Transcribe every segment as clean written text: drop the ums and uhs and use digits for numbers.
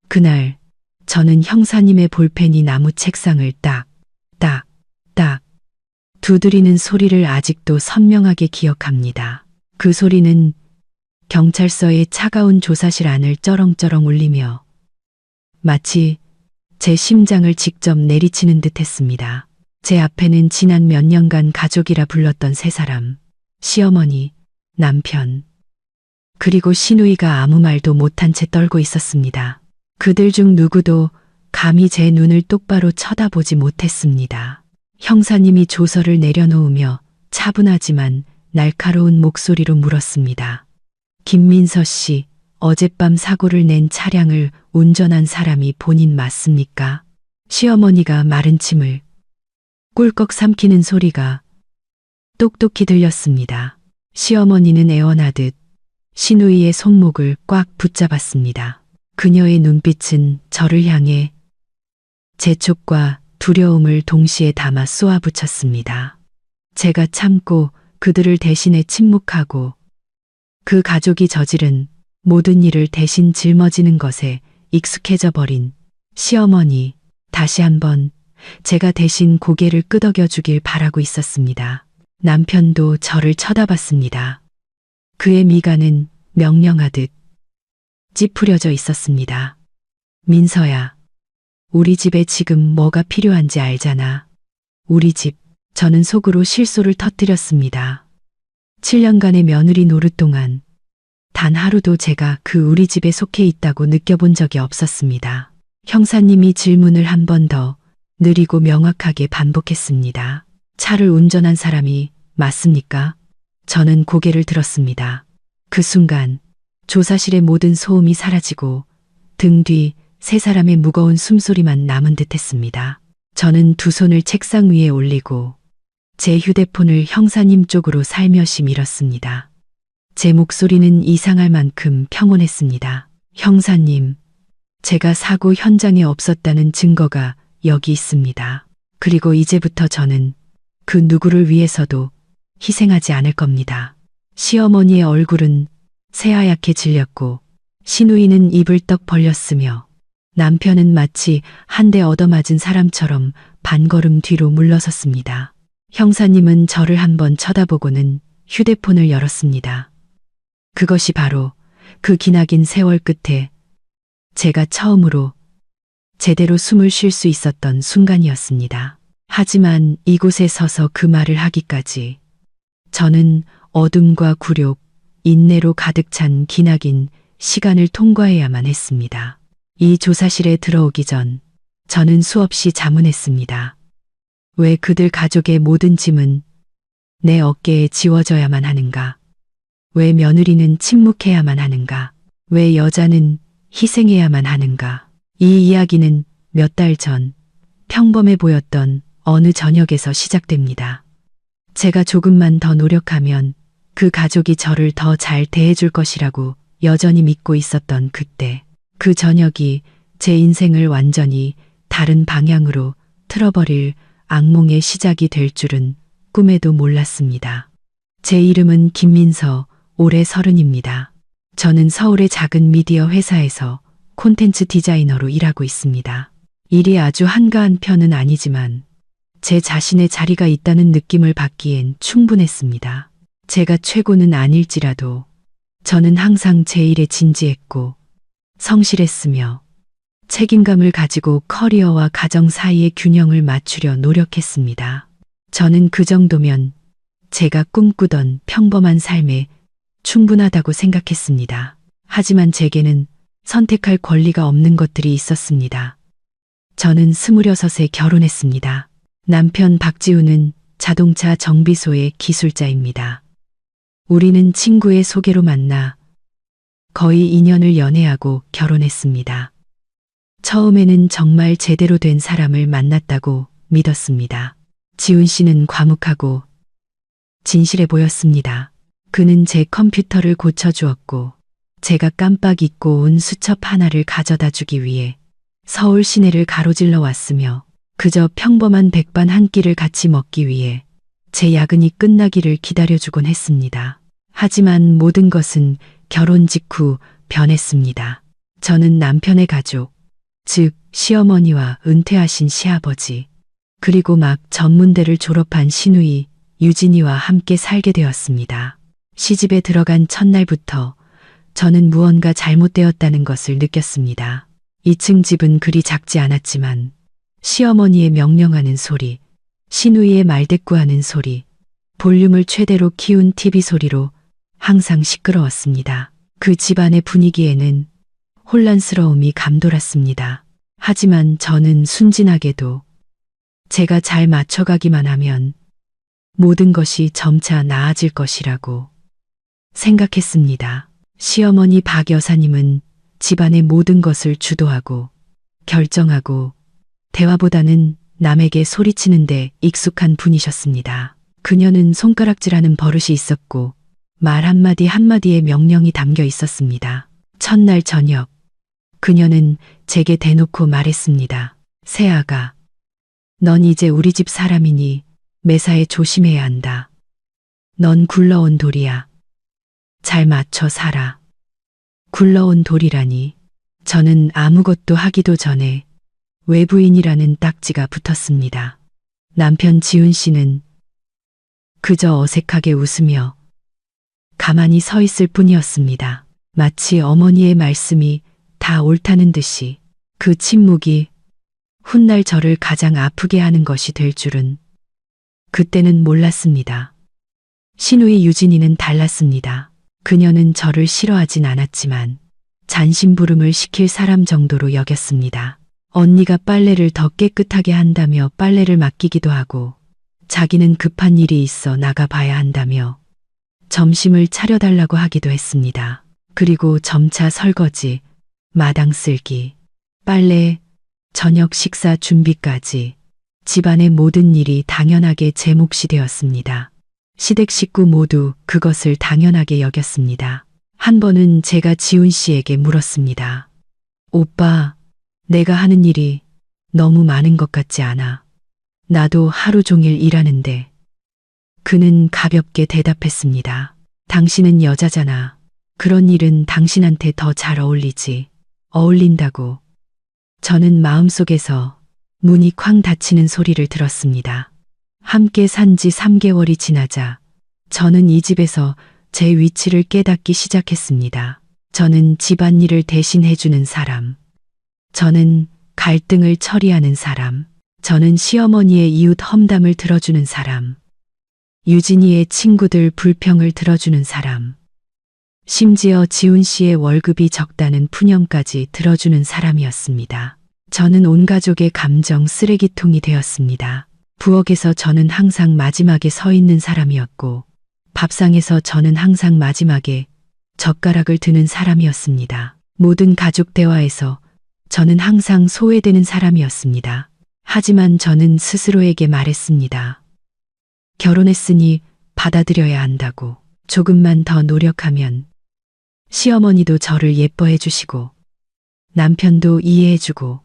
그날 저는 형사님의 볼펜이 나무 책상을 딱 두드리는 소리를 아직도 선명하게 기억합니다. 그 소리는 경찰서의 차가운 조사실 안을 쩌렁쩌렁 울리며 마치 제 심장을 직접 내리치는 듯 했습니다. 제 앞에는 지난 몇 년간 가족이라 불렀던 세 사람, 시어머니, 남편, 그리고 시누이가 아무 말도 못한 채 떨고 있었습니다. 그들 중 누구도 감히 제 눈을 똑바로 쳐다보지 못했습니다. 형사님이 조서를 내려놓으며 차분하지만 날카로운 목소리로 물었습니다. 김민서 씨, 어젯밤 사고를 낸 차량을 운전한 사람이 본인 맞습니까? 시어머니가 마른 침을 꿀꺽 삼키는 소리가 똑똑히 들렸습니다. 시어머니는 애원하듯 시누이의 손목을 꽉 붙잡았습니다. 그녀의 눈빛은 저를 향해 재촉과 두려움을 동시에 담아 쏘아붙였습니다. 제가 참고 그들을 대신해 침묵하고 그 가족이 저지른 모든 일을 대신 짊어지는 것에 익숙해져 버린 시어머니, 다시 한번 제가 대신 고개를 끄덕여 주길 바라고 있었습니다. 남편도 저를 쳐다봤습니다. 그의 미간은 명령하듯 찌푸려져 있었습니다. 민서야, 우리 집에 지금 뭐가 필요한지 알잖아. 우리 집. 저는 속으로 실소를 터뜨렸습니다. 7년간의 며느리 노릇 동안 단 하루도 제가 그 우리 집에 속해 있다고 느껴본 적이 없었습니다. 형사님이 질문을 한 번 더 느리고 명확하게 반복했습니다. 차를 운전한 사람이 맞습니까? 저는 고개를 들었습니다. 그 순간 조사실의 모든 소음이 사라지고 등 뒤 세 사람의 무거운 숨소리만 남은 듯 했습니다. 저는 두 손을 책상 위에 올리고 제 휴대폰을 형사님 쪽으로 살며시 밀었습니다. 제 목소리는 이상할 만큼 평온했습니다. 형사님, 제가 사고 현장에 없었다는 증거가 여기 있습니다. 그리고 이제부터 저는 그 누구를 위해서도 희생하지 않을 겁니다. 시어머니의 얼굴은 새하얗게 질렸고 시누이는 입을 떡 벌렸으며 남편은 마치 한 대 얻어맞은 사람처럼 반걸음 뒤로 물러섰습니다. 형사님은 저를 한번 쳐다보고는 휴대폰을 열었습니다. 그것이 바로 그 기나긴 세월 끝에 제가 처음으로 제대로 숨을 쉴 수 있었던 순간이었습니다. 하지만 이곳에 서서 그 말을 하기까지 저는 어둠과 굴욕, 인내로 가득 찬 기나긴 시간을 통과해야만 했습니다. 이 조사실에 들어오기 전 저는 수없이 자문했습니다. 왜 그들 가족의 모든 짐은 내 어깨에 지워져야만 하는가? 왜 며느리는 침묵해야만 하는가? 왜 여자는 희생해야만 하는가? 이 이야기는 몇 달 전 평범해 보였던 어느 저녁에서 시작됩니다. 제가 조금만 더 노력하면 그 가족이 저를 더 잘 대해줄 것이라고 여전히 믿고 있었던 그때, 그 저녁이 제 인생을 완전히 다른 방향으로 틀어버릴 악몽의 시작이 될 줄은 꿈에도 몰랐습니다. 제 이름은 김민서, 올해 30입니다. 저는 서울의 작은 미디어 회사에서 콘텐츠 디자이너로 일하고 있습니다. 일이 아주 한가한 편은 아니지만 제 자신의 자리가 있다는 느낌을 받기엔 충분했습니다. 제가 최고는 아닐지라도 저는 항상 제 일에 진지했고 성실했으며 책임감을 가지고 커리어와 가정 사이의 균형을 맞추려 노력했습니다. 저는 그 정도면 제가 꿈꾸던 평범한 삶에 충분하다고 생각했습니다. 하지만 제게는 선택할 권리가 없는 것들이 있었습니다. 저는 26에 결혼했습니다. 남편 박지우는 자동차 정비소의 기술자입니다. 우리는 친구의 소개로 만나 거의 2년을 연애하고 결혼했습니다. 처음에는 정말 제대로 된 사람을 만났다고 믿었습니다. 지훈 씨는 과묵하고 진실해 보였습니다. 그는 제 컴퓨터를 고쳐주었고 제가 깜빡 잊고 온 수첩 하나를 가져다 주기 위해 서울 시내를 가로질러 왔으며 그저 평범한 백반 한 끼를 같이 먹기 위해 제 야근이 끝나기를 기다려주곤 했습니다. 하지만 모든 것은 결혼 직후 변했습니다. 저는 남편의 가족, 즉 시어머니와 은퇴하신 시아버지, 그리고 막 전문대를 졸업한 시누이 유진이와 함께 살게 되었습니다. 시집에 들어간 첫날부터 저는 무언가 잘못되었다는 것을 느꼈습니다. 2층 집은 그리 작지 않았지만 시어머니의 명령하는 소리, 시누이의 말대꾸하는 소리, 볼륨을 최대로 키운 TV 소리로 항상 시끄러웠습니다. 그 집안의 분위기에는 혼란스러움이 감돌았습니다. 하지만 저는 순진하게도 제가 잘 맞춰가기만 하면 모든 것이 점차 나아질 것이라고 생각했습니다. 시어머니 박 여사님은 집안의 모든 것을 주도하고 결정하고 대화보다는 남에게 소리치는데 익숙한 분이셨습니다. 그녀는 손가락질하는 버릇이 있었고 말 한마디 한마디에 명령이 담겨 있었습니다. 첫날 저녁, 그녀는 제게 대놓고 말했습니다. 새아가, 넌 이제 우리 집 사람이니 매사에 조심해야 한다. 넌 굴러온 돌이야. 잘 맞춰 살아. 굴러온 돌이라니. 저는 아무것도 하기도 전에 외부인이라는 딱지가 붙었습니다. 남편 지훈 씨는 그저 어색하게 웃으며 가만히 서 있을 뿐이었습니다. 마치 어머니의 말씀이 다 옳다는 듯이 그 침묵이 훗날 저를 가장 아프게 하는 것이 될 줄은 그때는 몰랐습니다. 시누이 유진이는 달랐습니다. 그녀는 저를 싫어하진 않았지만 잔심부름을 시킬 사람 정도로 여겼습니다. 언니가 빨래를 더 깨끗하게 한다며 빨래를 맡기기도 하고 자기는 급한 일이 있어 나가봐야 한다며 점심을 차려달라고 하기도 했습니다. 그리고 점차 설거지, 마당 쓸기, 빨래, 저녁 식사 준비까지 집안의 모든 일이 당연하게 제 몫이 되었습니다. 시댁 식구 모두 그것을 당연하게 여겼습니다. 한 번은 제가 지훈 씨에게 물었습니다. 오빠, 내가 하는 일이 너무 많은 것 같지 않아? 나도 하루 종일 일하는데. 그는 가볍게 대답했습니다. 당신은 여자잖아. 그런 일은 당신한테 더 잘 어울리지. 어울린다고. 저는 마음속에서 문이 쾅 닫히는 소리를 들었습니다. 함께 산 지 3개월이 지나자 저는 이 집에서 제 위치를 깨닫기 시작했습니다. 저는 집안일을 대신해주는 사람. 저는 갈등을 처리하는 사람. 저는 시어머니의 이웃 험담을 들어주는 사람. 유진이의 친구들 불평을 들어주는 사람. 심지어 지훈 씨의 월급이 적다는 푸념까지 들어주는 사람이었습니다. 저는 온 가족의 감정 쓰레기통이 되었습니다. 부엌에서 저는 항상 마지막에 서 있는 사람이었고 밥상에서 저는 항상 마지막에 젓가락을 드는 사람이었습니다. 모든 가족 대화에서 저는 항상 소외되는 사람이었습니다. 하지만 저는 스스로에게 말했습니다. 결혼했으니 받아들여야 한다고. 조금만 더 노력하면 시어머니도 저를 예뻐해 주시고 남편도 이해해 주고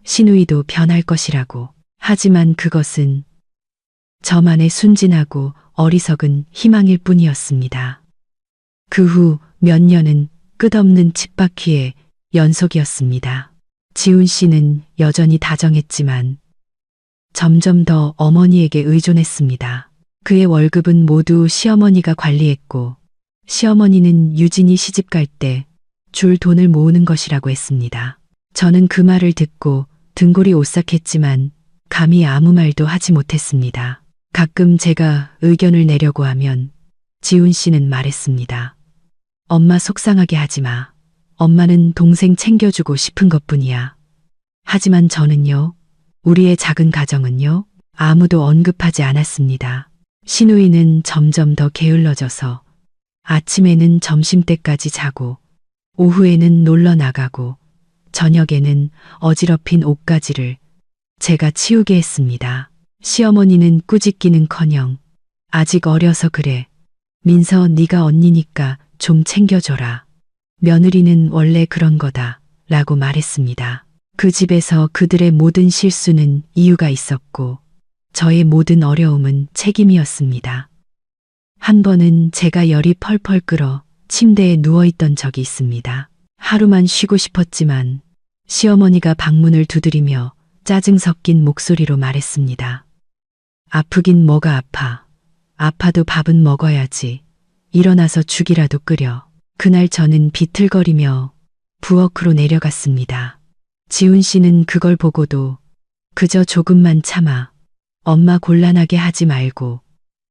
시누이도 변할 것이라고. 하지만 그것은 저만의 순진하고 어리석은 희망일 뿐이었습니다. 그 후 몇 년은 끝없는 쳇바퀴의 연속이었습니다. 지훈 씨는 여전히 다정했지만 점점 더 어머니에게 의존했습니다. 그의 월급은 모두 시어머니가 관리했고 시어머니는 유진이 시집갈 때 줄 돈을 모으는 것이라고 했습니다. 저는 그 말을 듣고 등골이 오싹했지만 감히 아무 말도 하지 못했습니다. 가끔 제가 의견을 내려고 하면 지훈 씨는 말했습니다. 엄마 속상하게 하지 마. 엄마는 동생 챙겨주고 싶은 것뿐이야. 하지만 저는요, 우리의 작은 가정은요, 아무도 언급하지 않았습니다. 시누이는 점점 더 게을러져서 아침에는 점심때까지 자고 오후에는 놀러 나가고 저녁에는 어지럽힌 옷가지를 제가 치우게 했습니다. 시어머니는 꾸짖기는커녕 아직 어려서 그래. 민서 네가 언니니까 좀 챙겨줘라. 며느리는 원래 그런 거다 라고 말했습니다. 그 집에서 그들의 모든 실수는 이유가 있었고 저의 모든 어려움은 책임이었습니다. 한 번은 제가 열이 펄펄 끓어 침대에 누워있던 적이 있습니다. 하루만 쉬고 싶었지만 시어머니가 방문을 두드리며 짜증 섞인 목소리로 말했습니다. 아프긴 뭐가 아파. 아파도 밥은 먹어야지. 일어나서 죽이라도 끓여. 그날 저는 비틀거리며 부엌으로 내려갔습니다. 지훈 씨는 그걸 보고도 그저 조금만 참아. 엄마 곤란하게 하지 말고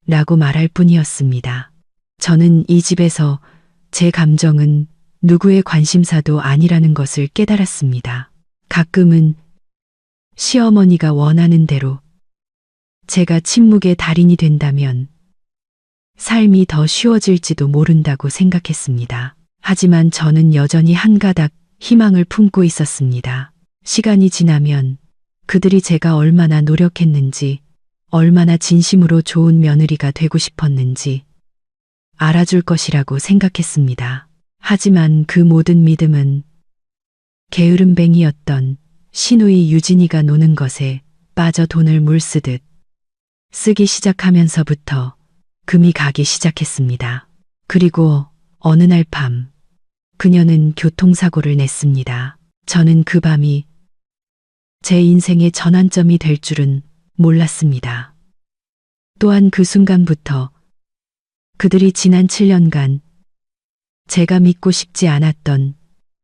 라고 말할 뿐이었습니다. 저는 이 집에서 제 감정은 누구의 관심사도 아니라는 것을 깨달았습니다. 가끔은 시어머니가 원하는 대로 제가 침묵의 달인이 된다면 삶이 더 쉬워질지도 모른다고 생각했습니다. 하지만 저는 여전히 한 가닥 희망을 품고 있었습니다. 시간이 지나면 그들이 제가 얼마나 노력했는지, 얼마나 진심으로 좋은 며느리가 되고 싶었는지 알아줄 것이라고 생각했습니다. 하지만 그 모든 믿음은 게으름뱅이였던 시누이 유진이가 노는 것에 빠져 돈을 물쓰듯 쓰기 시작하면서부터 금이 가기 시작했습니다. 그리고 어느 날 밤 그녀는 교통사고를 냈습니다. 저는 그 밤이 제 인생의 전환점이 될 줄은 몰랐습니다. 또한 그 순간부터 그들이 지난 7년간 제가 믿고 싶지 않았던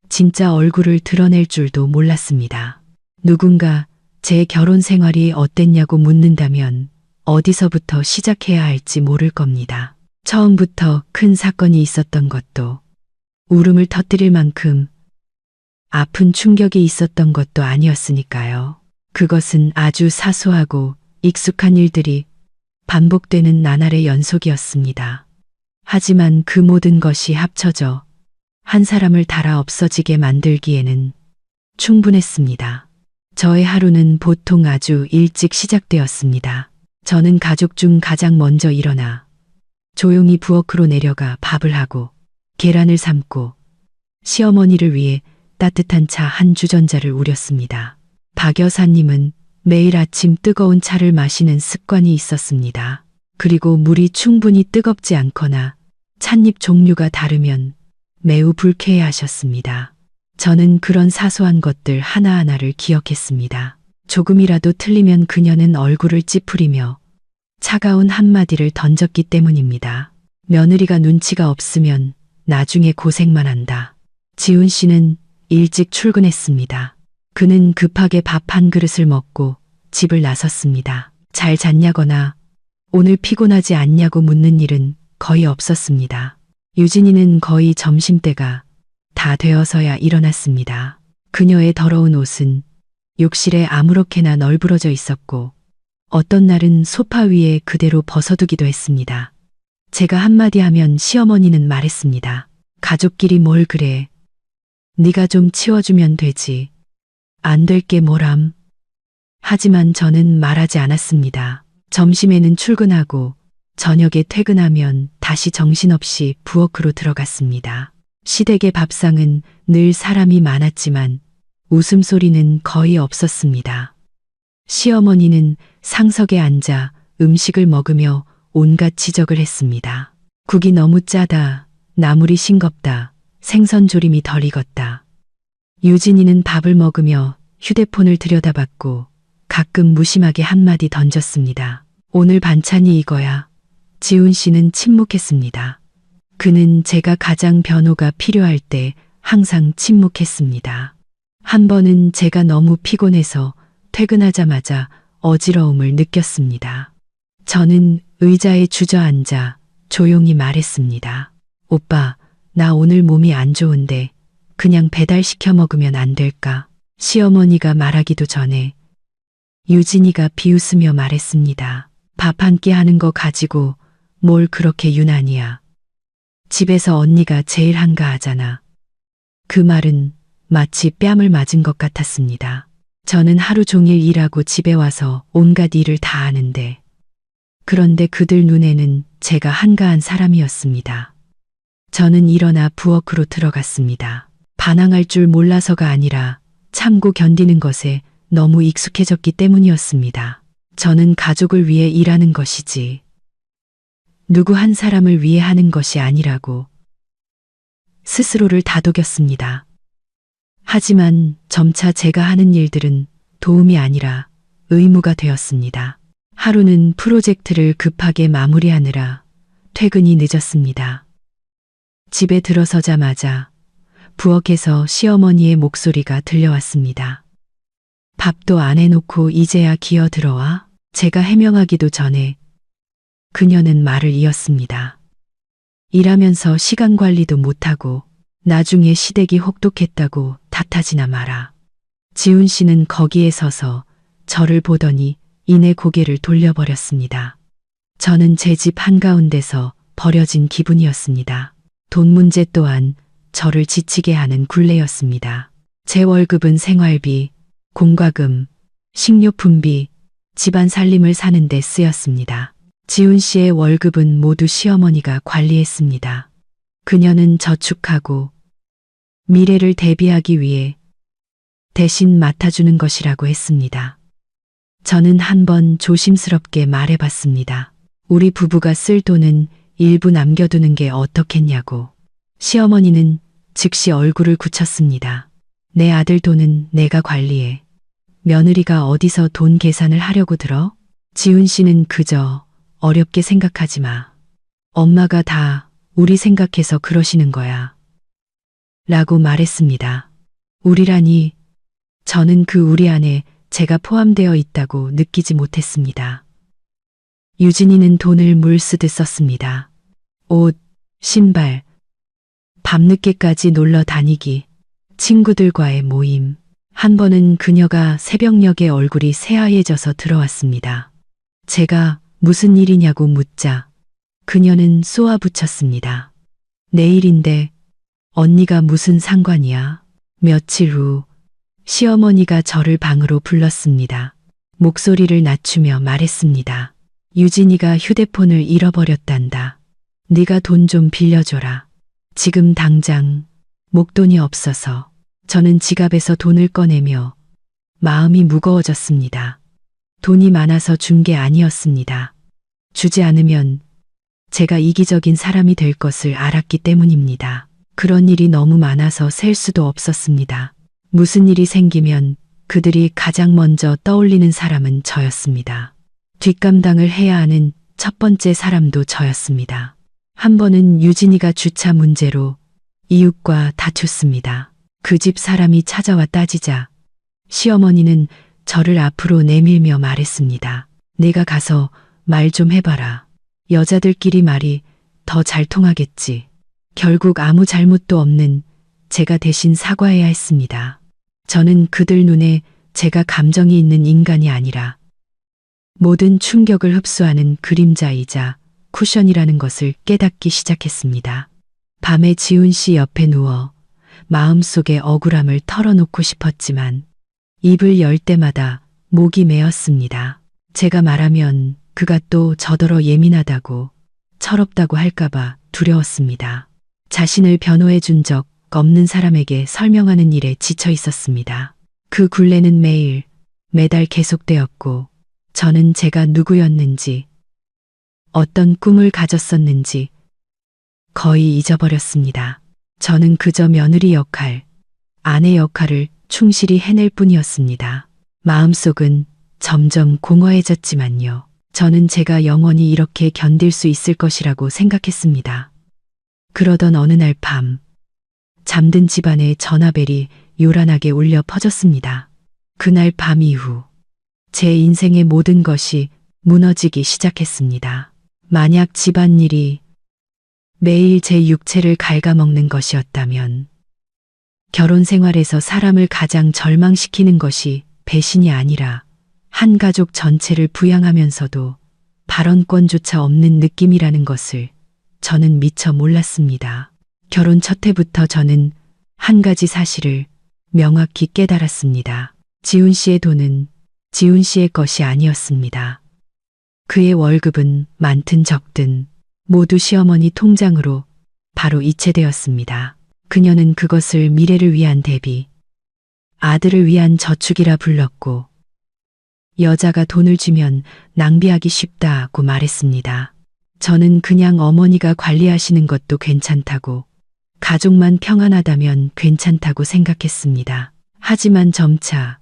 진짜 얼굴을 드러낼 줄도 몰랐습니다. 누군가 제 결혼 생활이 어땠냐고 묻는다면 어디서부터 시작해야 할지 모를 겁니다. 처음부터 큰 사건이 있었던 것도 울음을 터뜨릴 만큼 아픈 충격이 있었던 것도 아니었으니까요. 그것은 아주 사소하고 익숙한 일들이 반복되는 나날의 연속이었습니다. 하지만 그 모든 것이 합쳐져 한 사람을 달아 없어지게 만들기에는 충분했습니다. 저의 하루는 보통 아주 일찍 시작되었습니다. 저는 가족 중 가장 먼저 일어나 조용히 부엌으로 내려가 밥을 하고 계란을 삶고 시어머니를 위해 따뜻한 차 한 주전자를 우렸습니다. 박 여사님은 매일 아침 뜨거운 차를 마시는 습관이 있었습니다. 그리고 물이 충분히 뜨겁지 않거나 찻잎 종류가 다르면 매우 불쾌해 하셨습니다. 저는 그런 사소한 것들 하나하나를 기억했습니다. 조금이라도 틀리면 그녀는 얼굴을 찌푸리며 차가운 한마디를 던졌기 때문입니다. 며느리가 눈치가 없으면 나중에 고생만 한다. 지훈 씨는 일찍 출근했습니다. 그는 급하게 밥 한 그릇을 먹고 집을 나섰습니다. 잘 잤냐거나 오늘 피곤하지 않냐고 묻는 일은 거의 없었습니다. 유진이는 거의 점심때가 다 되어서야 일어났습니다. 그녀의 더러운 옷은 욕실에 아무렇게나 널브러져 있었고 어떤 날은 소파 위에 그대로 벗어두기도 했습니다. 제가 한마디 하면 시어머니는 말했습니다. 가족끼리 뭘 그래. 네가 좀 치워주면 되지. 안 될 게 뭐람. 하지만 저는 말하지 않았습니다. 점심에는 출근하고 저녁에 퇴근하면 다시 정신없이 부엌으로 들어갔습니다. 시댁의 밥상은 늘 사람이 많았지만 웃음소리는 거의 없었습니다. 시어머니는 상석에 앉아 음식을 먹으며 온갖 지적을 했습니다. 국이 너무 짜다, 나물이 싱겁다, 생선 조림이 덜 익었다. 유진이는 밥을 먹으며 휴대폰을 들여다봤고 가끔 무심하게 한마디 던졌습니다. 오늘 반찬이 이거야. 지훈 씨는 침묵했습니다. 그는 제가 가장 변호가 필요할 때 항상 침묵했습니다. 한 번은 제가 너무 피곤해서 퇴근하자마자 어지러움을 느꼈습니다. 저는 의자에 주저앉아 조용히 말했습니다. 오빠, 나 오늘 몸이 안 좋은데 그냥 배달시켜 먹으면 안 될까? 시어머니가 말하기도 전에 유진이가 비웃으며 말했습니다. 밥 한 끼 하는 거 가지고 뭘 그렇게 유난이야. 집에서 언니가 제일 한가하잖아. 그 말은 마치 뺨을 맞은 것 같았습니다. 저는 하루 종일 일하고 집에 와서 온갖 일을 다 하는데 그런데 그들 눈에는 제가 한가한 사람이었습니다. 저는 일어나 부엌으로 들어갔습니다. 반항할 줄 몰라서가 아니라 참고 견디는 것에 너무 익숙해졌기 때문이었습니다. 저는 가족을 위해 일하는 것이지 누구 한 사람을 위해 하는 것이 아니라고 스스로를 다독였습니다. 하지만 점차 제가 하는 일들은 도움이 아니라 의무가 되었습니다. 하루는 프로젝트를 급하게 마무리하느라 퇴근이 늦었습니다. 집에 들어서자마자 부엌에서 시어머니의 목소리가 들려왔습니다. 밥도 안 해놓고 이제야 기어 들어와? 제가 해명하기도 전에 그녀는 말을 이었습니다. 일하면서 시간 관리도 못하고 나중에 시댁이 혹독했다고 탓하지나 마라. 지훈 씨는 거기에 서서 저를 보더니 이내 고개를 돌려버렸습니다. 저는 제 집 한가운데서 버려진 기분이었습니다. 돈 문제 또한 저를 지치게 하는 굴레였습니다. 제 월급은 생활비, 공과금, 식료품비, 집안 살림을 사는 데 쓰였습니다. 지훈 씨의 월급은 모두 시어머니가 관리했습니다. 그녀는 저축하고 미래를 대비하기 위해 대신 맡아주는 것이라고 했습니다. 저는 한번 조심스럽게 말해봤습니다. 우리 부부가 쓸 돈은 일부 남겨두는 게 어떻겠냐고. 시어머니는 즉시 얼굴을 굳혔습니다. 내 아들 돈은 내가 관리해. 며느리가 어디서 돈 계산을 하려고 들어? 지훈 씨는 그저 어렵게 생각하지 마. 엄마가 다 우리 생각해서 그러시는 거야. 라고 말했습니다. 우리라니 저는 그 우리 안에 제가 포함되어 있다고 느끼지 못했습니다. 유진이는 돈을 물쓰듯 썼습니다. 옷, 신발, 밤늦게까지 놀러 다니기, 친구들과의 모임. 한 번은 그녀가 새벽녘에 얼굴이 새하얘져서 들어왔습니다. 제가 무슨 일이냐고 묻자 그녀는 쏘아붙였습니다. 내일인데 언니가 무슨 상관이야? 며칠 후 시어머니가 저를 방으로 불렀습니다. 목소리를 낮추며 말했습니다. 유진이가 휴대폰을 잃어버렸단다. 네가 돈 좀 빌려줘라. 지금 당장 목돈이 없어서. 저는 지갑에서 돈을 꺼내며 마음이 무거워졌습니다. 돈이 많아서 준 게 아니었습니다. 주지 않으면 제가 이기적인 사람이 될 것을 알았기 때문입니다. 그런 일이 너무 많아서 셀 수도 없었습니다. 무슨 일이 생기면 그들이 가장 먼저 떠올리는 사람은 저였습니다. 뒷감당을 해야 하는 첫 번째 사람도 저였습니다. 한 번은 유진이가 주차 문제로 이웃과 다퉜습니다. 그 집 사람이 찾아와 따지자 시어머니는 저를 앞으로 내밀며 말했습니다. 내가 가서 말 좀 해봐라. 여자들끼리 말이 더 잘 통하겠지. 결국 아무 잘못도 없는 제가 대신 사과해야 했습니다. 저는 그들 눈에 제가 감정이 있는 인간이 아니라 모든 충격을 흡수하는 그림자이자 쿠션이라는 것을 깨닫기 시작했습니다. 밤에 지훈 씨 옆에 누워 마음속의 억울함을 털어놓고 싶었지만 입을 열 때마다 목이 메었습니다. 제가 말하면 그가 또 저더러 예민하다고 철없다고 할까봐 두려웠습니다. 자신을 변호해 준 적 없는 사람에게 설명하는 일에 지쳐 있었습니다. 그 굴레는 매달 계속되었고 저는 제가 누구였는지 어떤 꿈을 가졌었는지 거의 잊어버렸습니다. 저는 그저 며느리 역할, 아내 역할을 충실히 해낼 뿐이었습니다. 마음속은 점점 공허해졌지만요. 저는 제가 영원히 이렇게 견딜 수 있을 것이라고 생각했습니다. 그러던 어느 날 밤, 잠든 집안에 전화벨이 요란하게 울려 퍼졌습니다. 그날 밤 이후 제 인생의 모든 것이 무너지기 시작했습니다. 만약 집안일이 매일 제 육체를 갉아먹는 것이었다면 결혼 생활에서 사람을 가장 절망시키는 것이 배신이 아니라 한 가족 전체를 부양하면서도 발언권조차 없는 느낌이라는 것을 저는 미처 몰랐습니다. 결혼 첫 해부터 저는 한 가지 사실을 명확히 깨달았습니다. 지훈 씨의 돈은 지훈 씨의 것이 아니었습니다. 그의 월급은 많든 적든 모두 시어머니 통장으로 바로 이체되었습니다. 그녀는 그것을 미래를 위한 대비, 아들을 위한 저축이라 불렀고 여자가 돈을 주면 낭비하기 쉽다고 말했습니다. 저는 그냥 어머니가 관리하시는 것도 괜찮다고 가족만 평안하다면 괜찮다고 생각했습니다. 하지만 점차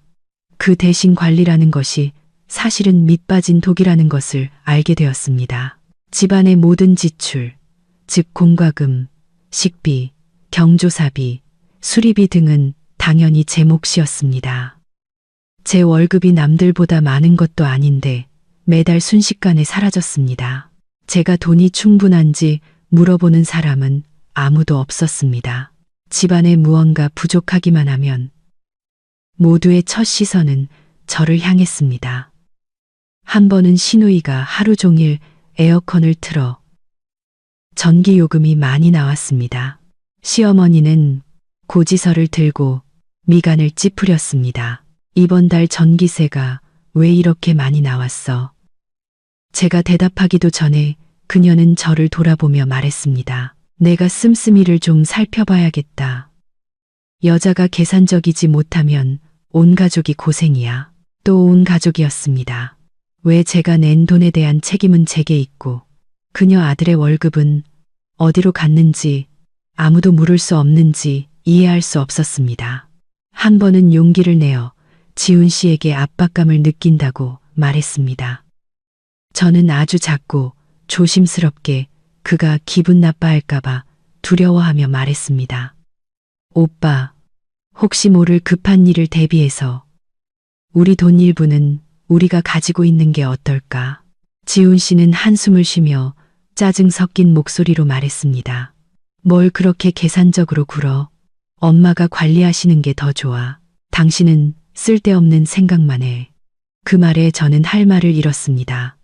그 대신 관리라는 것이 사실은 밑빠진 독이라는 것을 알게 되었습니다. 집안의 모든 지출, 즉 공과금, 식비, 경조사비, 수리비 등은 당연히 제 몫이었습니다. 제 월급이 남들보다 많은 것도 아닌데 매달 순식간에 사라졌습니다. 제가 돈이 충분한지 물어보는 사람은 아무도 없었습니다. 집안에 무언가 부족하기만 하면 모두의 첫 시선은 저를 향했습니다. 한 번은 시누이가 하루 종일 에어컨을 틀어 전기요금이 많이 나왔습니다. 시어머니는 고지서를 들고 미간을 찌푸렸습니다. 이번 달 전기세가 왜 이렇게 많이 나왔어? 제가 대답하기도 전에 그녀는 저를 돌아보며 말했습니다. 내가 씀씀이를 좀 살펴봐야겠다. 여자가 계산적이지 못하면 온 가족이 고생이야. 또 온 가족이었습니다. 왜 제가 낸 돈에 대한 책임은 제게 있고 그녀 아들의 월급은 어디로 갔는지 아무도 물을 수 없는지 이해할 수 없었습니다. 한 번은 용기를 내어 지훈 씨에게 압박감을 느낀다고 말했습니다. 저는 아주 작고 조심스럽게 그가 기분 나빠할까봐 두려워하며 말했습니다. 오빠, 혹시 모를 급한 일을 대비해서 우리 돈 일부는 우리가 가지고 있는 게 어떨까? 지훈 씨는 한숨을 쉬며 짜증 섞인 목소리로 말했습니다. 뭘 그렇게 계산적으로 굴어? 엄마가 관리하시는 게 더 좋아. 당신은 쓸데없는 생각만 해. 그 말에 저는 할 말을 잃었습니다.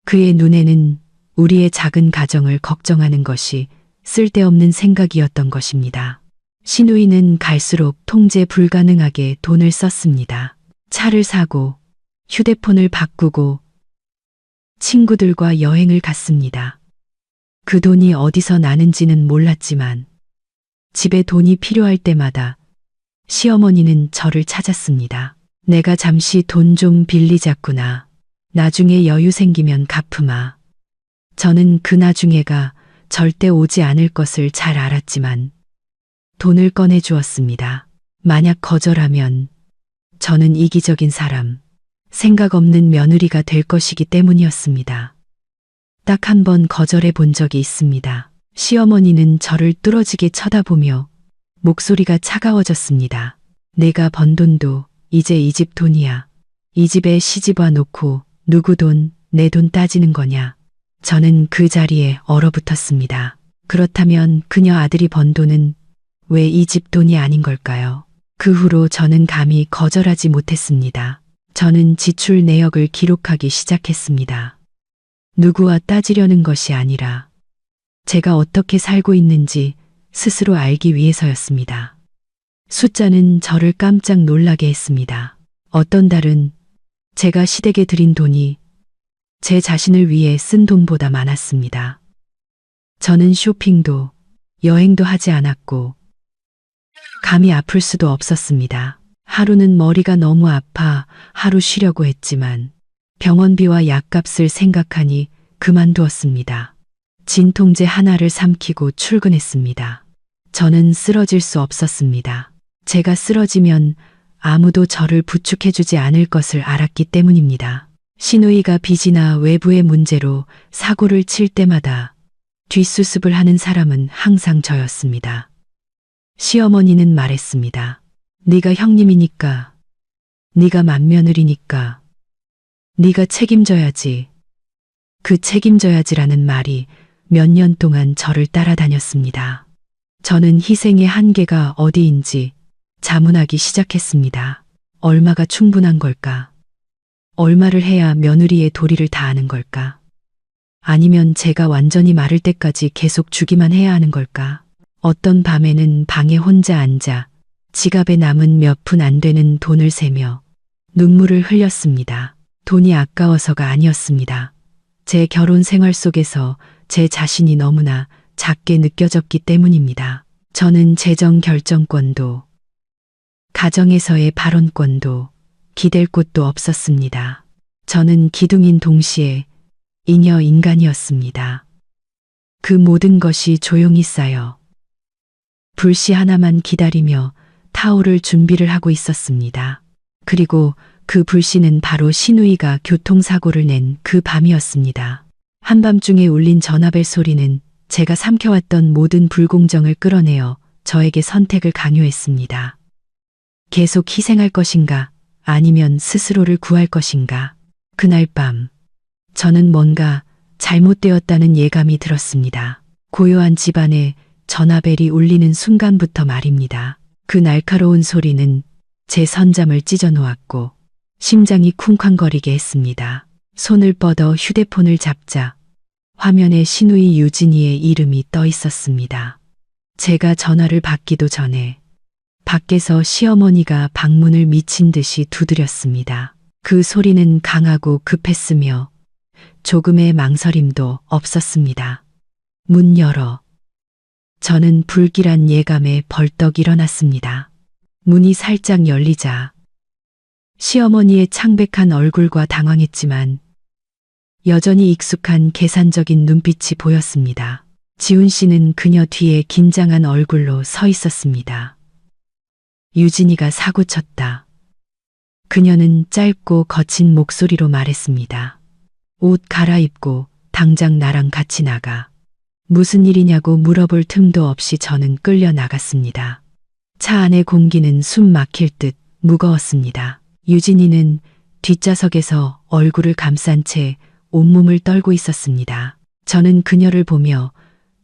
그의 눈에는 우리의 작은 가정을 걱정하는 것이 쓸데없는 생각이었던 것입니다. 시누이는 갈수록 통제 불가능하게 돈을 썼습니다. 차를 사고 휴대폰을 바꾸고 친구들과 여행을 갔습니다. 그 돈이 어디서 나는지는 몰랐지만 집에 돈이 필요할 때마다 시어머니는 저를 찾았습니다. 내가 잠시 돈 좀 빌리자꾸나. 나중에 여유 생기면 갚으마. 저는 그 나중에가 절대 오지 않을 것을 잘 알았지만 돈을 꺼내 주었습니다. 만약 거절하면 저는 이기적인 사람, 생각 없는 며느리가 될 것이기 때문이었습니다. 딱 한 번 거절해 본 적이 있습니다. 시어머니는 저를 뚫어지게 쳐다보며 목소리가 차가워졌습니다. 내가 번 돈도 이제 이 집 돈이야. 이 집에 시집 와 놓고 누구 돈, 내 돈 따지는 거냐. 저는 그 자리에 얼어붙었습니다. 그렇다면 그녀 아들이 번 돈은 왜 이 집 돈이 아닌 걸까요? 그 후로 저는 감히 거절하지 못했습니다. 저는 지출 내역을 기록하기 시작했습니다. 누구와 따지려는 것이 아니라 제가 어떻게 살고 있는지 스스로 알기 위해서였습니다. 숫자는 저를 깜짝 놀라게 했습니다. 어떤 달은 제가 시댁에 들인 돈이 제 자신을 위해 쓴 돈보다 많았습니다. 저는 쇼핑도 여행도 하지 않았고 감히 아플 수도 없었습니다. 하루는 머리가 너무 아파 하루 쉬려고 했지만 병원비와 약값을 생각하니 그만두었습니다. 진통제 하나를 삼키고 출근했습니다. 저는 쓰러질 수 없었습니다. 제가 쓰러지면 아무도 저를 부축해주지 않을 것을 알았기 때문입니다. 시누이가 빚이나 외부의 문제로 사고를 칠 때마다 뒷수습을 하는 사람은 항상 저였습니다. 시어머니는 말했습니다. 네가 형님이니까, 네가 맏며느리니까, 네가 책임져야지. 그 책임져야지라는 말이 몇 년 동안 저를 따라다녔습니다. 저는 희생의 한계가 어디인지 자문하기 시작했습니다. 얼마가 충분한 걸까? 얼마를 해야 며느리의 도리를 다하는 걸까? 아니면 제가 완전히 마를 때까지 계속 주기만 해야 하는 걸까? 어떤 밤에는 방에 혼자 앉아 지갑에 남은 몇 푼 안 되는 돈을 세며 눈물을 흘렸습니다. 돈이 아까워서가 아니었습니다. 제 결혼 생활 속에서 제 자신이 너무나 작게 느껴졌기 때문입니다. 저는 재정 결정권도 가정에서의 발언권도 기댈 곳도 없었습니다. 저는 기둥인 동시에 잉여 인간이었습니다. 그 모든 것이 조용히 쌓여 불씨 하나만 기다리며 타오를 준비를 하고 있었습니다. 그리고 그 불씨는 바로 신우이가 교통사고를 낸 그 밤이었습니다. 한밤중에 울린 전화벨 소리는 제가 삼켜왔던 모든 불공정을 끌어내어 저에게 선택을 강요했습니다. 계속 희생할 것인가, 아니면 스스로를 구할 것인가. 그날 밤, 저는 뭔가 잘못되었다는 예감이 들었습니다. 고요한 집안에 전화벨이 울리는 순간부터 말입니다. 그 날카로운 소리는 제 선잠을 찢어놓았고 심장이 쿵쾅거리게 했습니다. 손을 뻗어 휴대폰을 잡자 화면에 신우이 유진이의 이름이 떠 있었습니다. 제가 전화를 받기도 전에 밖에서 시어머니가 방문을 미친 듯이 두드렸습니다. 그 소리는 강하고 급했으며 조금의 망설임도 없었습니다. 문 열어. 저는 불길한 예감에 벌떡 일어났습니다. 문이 살짝 열리자 시어머니의 창백한 얼굴과 당황했지만 여전히 익숙한 계산적인 눈빛이 보였습니다. 지훈 씨는 그녀 뒤에 긴장한 얼굴로 서 있었습니다. 유진이가 사고쳤다. 그녀는 짧고 거친 목소리로 말했습니다. 옷 갈아입고 당장 나랑 같이 나가. 무슨 일이냐고 물어볼 틈도 없이 저는 끌려 나갔습니다. 차 안의 공기는 숨 막힐 듯 무거웠습니다. 유진이는 뒷좌석에서 얼굴을 감싼 채 온몸을 떨고 있었습니다. 저는 그녀를 보며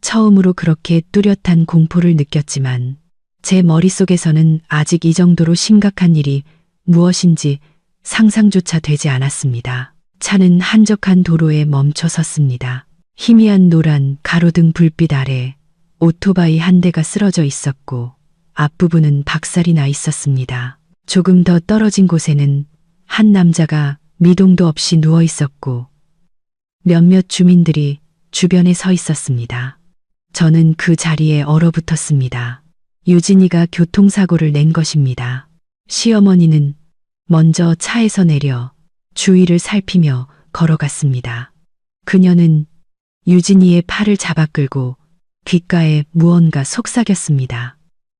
처음으로 그렇게 뚜렷한 공포를 느꼈지만 제 머릿속에서는 아직 이 정도로 심각한 일이 무엇인지 상상조차 되지 않았습니다. 차는 한적한 도로에 멈춰 섰습니다. 희미한 노란 가로등 불빛 아래 오토바이 한 대가 쓰러져 있었고 앞부분은 박살이 나 있었습니다. 조금 더 떨어진 곳에는 한 남자가 미동도 없이 누워 있었고 몇몇 주민들이 주변에 서 있었습니다. 저는 그 자리에 얼어붙었습니다. 유진이가 교통사고를 낸 것입니다. 시어머니는 먼저 차에서 내려 주위를 살피며 걸어갔습니다. 그녀는 유진이의 팔을 잡아 끌고 귓가에 무언가 속삭였습니다.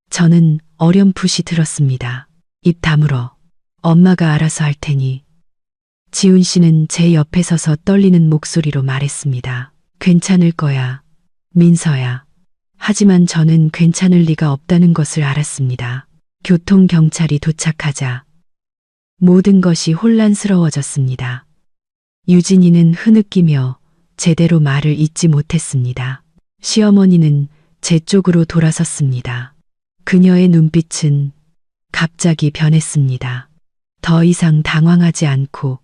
저는 어렴풋이 들었습니다. 입 다물어. 엄마가 알아서 할 테니. 지훈 씨는 제 옆에 서서 떨리는 목소리로 말했습니다. 괜찮을 거야, 민서야. 하지만 저는 괜찮을 리가 없다는 것을 알았습니다. 교통경찰이 도착하자 모든 것이 혼란스러워졌습니다. 유진이는 흐느끼며 제대로 말을 잇지 못했습니다. 시어머니는 제 쪽으로 돌아섰습니다. 그녀의 눈빛은 갑자기 변했습니다. 더 이상 당황하지 않고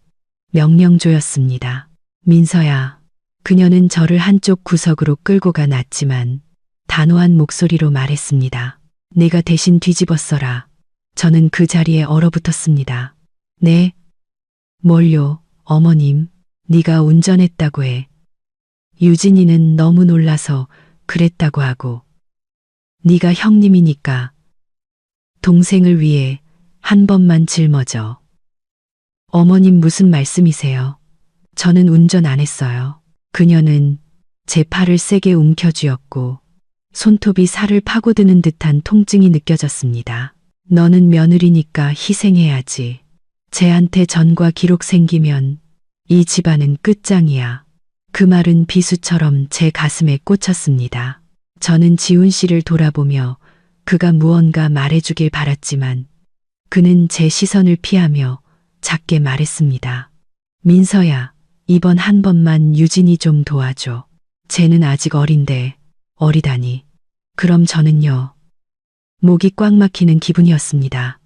명령조였습니다. 민서야. 그녀는 저를 한쪽 구석으로 끌고 가 놨지만 단호한 목소리로 말했습니다. 내가 대신 뒤집어써라. 저는 그 자리에 얼어붙었습니다. 네? 뭘요, 어머님? 네가 운전했다고 해. 유진이는 너무 놀라서 그랬다고 하고. 네가 형님이니까 동생을 위해 한 번만 짊어져. 어머님 무슨 말씀이세요? 저는 운전 안 했어요. 그녀는 제 팔을 세게 움켜쥐었고 손톱이 살을 파고드는 듯한 통증이 느껴졌습니다. 너는 며느리니까 희생해야지. 쟤한테 전과 기록 생기면 이 집안은 끝장이야. 그 말은 비수처럼 제 가슴에 꽂혔습니다. 저는 지훈 씨를 돌아보며 그가 무언가 말해주길 바랐지만 그는 제 시선을 피하며 작게 말했습니다. 민서야, 이번 한 번만 유진이 좀 도와줘. 쟤는 아직 어린데. 어리다니. 그럼 저는요. 목이 꽉 막히는 기분이었습니다.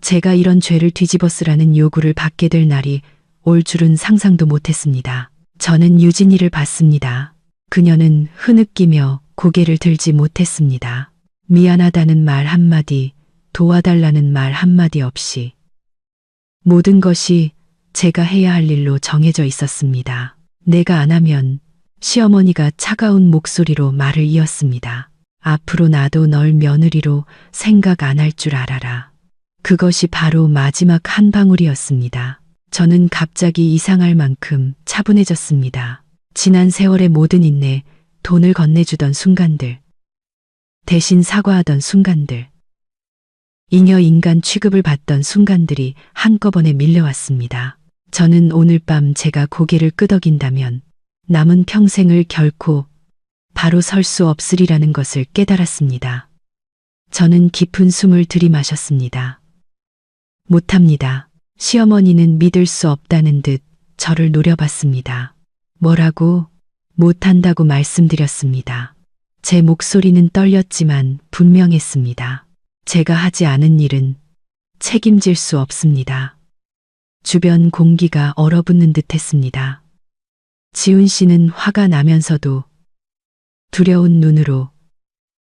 제가 이런 죄를 뒤집어 쓰라는 요구를 받게 될 날이 올 줄은 상상도 못했습니다. 저는 유진이를 봤습니다. 그녀는 흐느끼며 고개를 들지 못했습니다. 미안하다는 말 한마디, 도와달라는 말 한마디 없이 모든 것이 제가 해야 할 일로 정해져 있었습니다. 내가 안 하면 시어머니가 차가운 목소리로 말을 이었습니다. 앞으로 나도 널 며느리로 생각 안 할 줄 알아라. 그것이 바로 마지막 한 방울이었습니다. 저는 갑자기 이상할 만큼 차분해졌습니다. 지난 세월의 모든 인내, 돈을 건네주던 순간들. 대신 사과하던 순간들, 잉여 인간 취급을 받던 순간들이 한꺼번에 밀려왔습니다. 저는 오늘 밤 제가 고개를 끄덕인다면 남은 평생을 결코 바로 설 수 없으리라는 것을 깨달았습니다. 저는 깊은 숨을 들이마셨습니다. 못합니다. 시어머니는 믿을 수 없다는 듯 저를 노려봤습니다. 뭐라고? 못한다고 말씀드렸습니다. 제 목소리는 떨렸지만 분명했습니다. 제가 하지 않은 일은 책임질 수 없습니다. 주변 공기가 얼어붙는 듯 했습니다. 지훈 씨는 화가 나면서도 두려운 눈으로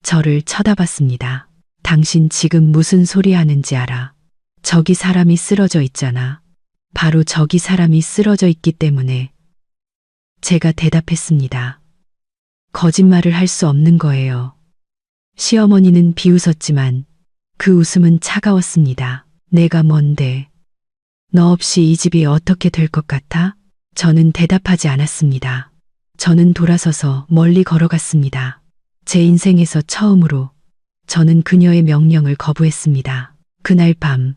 저를 쳐다봤습니다. 당신 지금 무슨 소리 하는지 알아? 저기 사람이 쓰러져 있잖아. 바로 저기 사람이 쓰러져 있기 때문에 제가 대답했습니다. 거짓말을 할 수 없는 거예요. 시어머니는 비웃었지만 그 웃음은 차가웠습니다. 내가 뭔데? 너 없이 이 집이 어떻게 될 것 같아? 저는 대답하지 않았습니다. 저는 돌아서서 멀리 걸어갔습니다. 제 인생에서 처음으로 저는 그녀의 명령을 거부했습니다. 그날 밤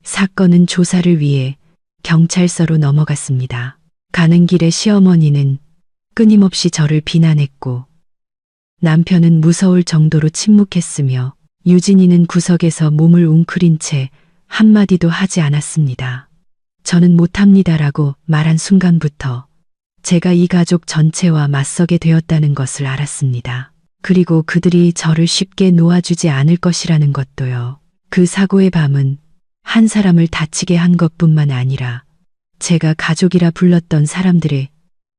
사건은 조사를 위해 경찰서로 넘어갔습니다. 가는 길에 시어머니는 끊임없이 저를 비난했고 남편은 무서울 정도로 침묵했으며 유진이는 구석에서 몸을 웅크린 채 한마디도 하지 않았습니다. 저는 못합니다라고 말한 순간부터 제가 이 가족 전체와 맞서게 되었다는 것을 알았습니다. 그리고 그들이 저를 쉽게 놓아주지 않을 것이라는 것도요. 그 사고의 밤은 한 사람을 다치게 한 것뿐만 아니라 제가 가족이라 불렀던 사람들의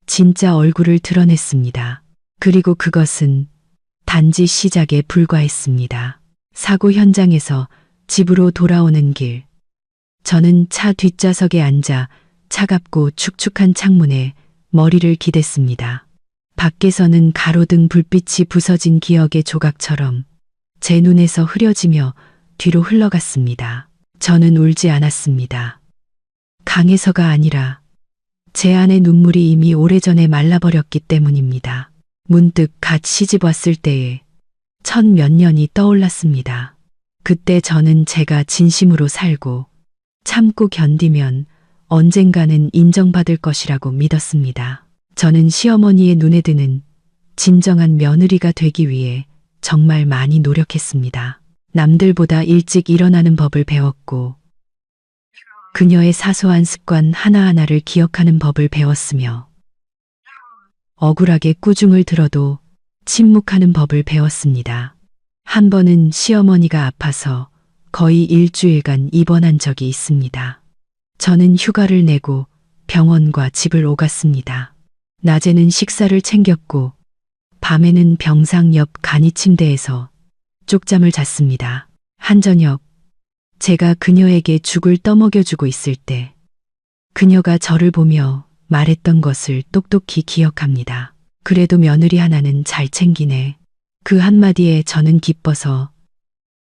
진짜 얼굴을 드러냈습니다. 그리고 그것은 단지 시작에 불과했습니다. 사고 현장에서 집으로 돌아오는 길, 저는 차 뒷좌석에 앉아 차갑고 축축한 창문에 머리를 기댔습니다. 밖에서는 가로등 불빛이 부서진 기억의 조각처럼 제 눈에서 흐려지며 뒤로 흘러갔습니다. 저는 울지 않았습니다. 강해서가 아니라 제 안의 눈물이 이미 오래전에 말라버렸기 때문입니다. 문득 갓 시집 왔을 때의 천 몇 년이 떠올랐습니다. 그때 저는 제가 진심으로 살고 참고 견디면 언젠가는 인정받을 것이라고 믿었습니다. 저는 시어머니의 눈에 드는 진정한 며느리가 되기 위해 정말 많이 노력했습니다. 남들보다 일찍 일어나는 법을 배웠고 그녀의 사소한 습관 하나하나를 기억하는 법을 배웠으며 억울하게 꾸중을 들어도 침묵하는 법을 배웠습니다. 한 번은 시어머니가 아파서 거의 일주일간 입원한 적이 있습니다. 저는 휴가를 내고 병원과 집을 오갔습니다. 낮에는 식사를 챙겼고 밤에는 병상 옆 간이 침대에서 쪽잠을 잤습니다. 한 저녁 제가 그녀에게 죽을 떠먹여주고 있을 때 그녀가 저를 보며 말했던 것을 똑똑히 기억합니다. 그래도 며느리 하나는 잘 챙기네. 그 한마디에 저는 기뻐서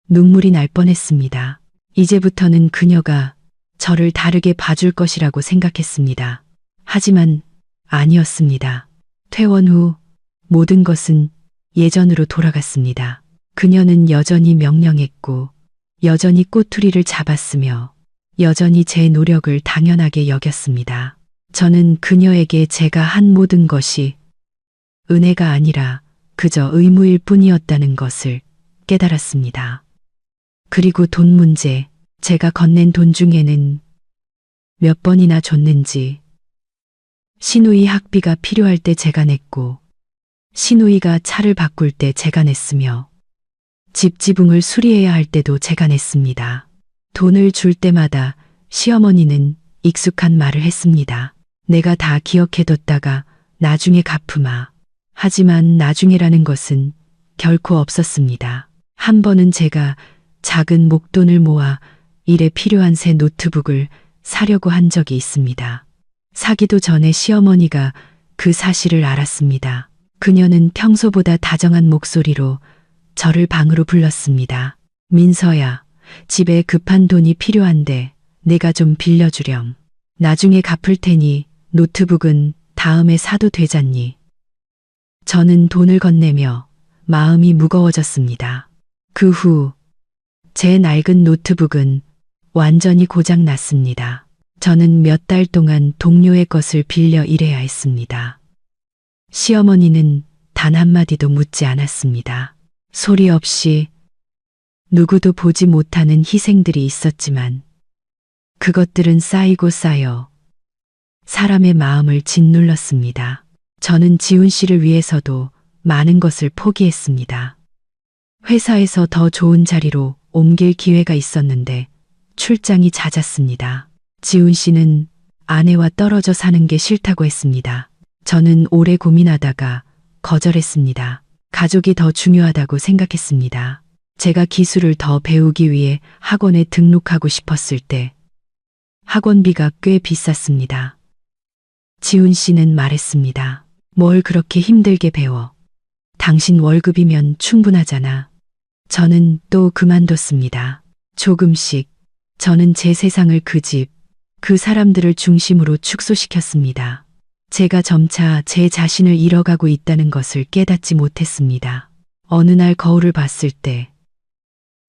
눈물이 날 뻔했습니다. 이제부터는 그녀가 저를 다르게 봐줄 것이라고 생각했습니다. 하지만 아니었습니다. 퇴원 후 모든 것은 예전으로 돌아갔습니다. 그녀는 여전히 명령했고 여전히 꼬투리를 잡았으며 여전히 제 노력을 당연하게 여겼습니다. 저는 그녀에게 제가 한 모든 것이 은혜가 아니라 그저 의무일 뿐이었다는 것을 깨달았습니다. 그리고 돈 문제, 제가 건넨 돈 중에는 몇 번이나 줬는지, 시누이 학비가 필요할 때 제가 냈고, 시누이가 차를 바꿀 때 제가 냈으며, 집 지붕을 수리해야 할 때도 제가 냈습니다. 돈을 줄 때마다 시어머니는 익숙한 말을 했습니다. 내가 다 기억해뒀다가 나중에 갚으마. 하지만 나중에라는 것은 결코 없었습니다. 한 번은 제가 작은 목돈을 모아 일에 필요한 새 노트북을 사려고 한 적이 있습니다. 사기도 전에 시어머니가 그 사실을 알았습니다. 그녀는 평소보다 다정한 목소리로 저를 방으로 불렀습니다. 민서야, 집에 급한 돈이 필요한데 내가 좀 빌려주렴. 나중에 갚을 테니 노트북은 다음에 사도 되잖니. 저는 돈을 건네며 마음이 무거워졌습니다. 그 후 제 낡은 노트북은 완전히 고장 났습니다. 저는 몇 달 동안 동료의 것을 빌려 일해야 했습니다. 시어머니는 단 한마디도 묻지 않았습니다. 소리 없이 누구도 보지 못하는 희생들이 있었지만 그것들은 쌓이고 쌓여 사람의 마음을 짓눌렀습니다. 저는 지훈 씨를 위해서도 많은 것을 포기했습니다. 회사에서 더 좋은 자리로 옮길 기회가 있었는데 출장이 잦았습니다. 지훈 씨는 아내와 떨어져 사는 게 싫다고 했습니다. 저는 오래 고민하다가 거절했습니다. 가족이 더 중요하다고 생각했습니다. 제가 기술을 더 배우기 위해 학원에 등록하고 싶었을 때 학원비가 꽤 비쌌습니다. 지훈 씨는 말했습니다. 뭘 그렇게 힘들게 배워. 당신 월급이면 충분하잖아. 저는 또 그만뒀습니다. 조금씩 저는 제 세상을 그 집, 그 사람들을 중심으로 축소시켰습니다. 제가 점차 제 자신을 잃어가고 있다는 것을 깨닫지 못했습니다. 어느 날 거울을 봤을 때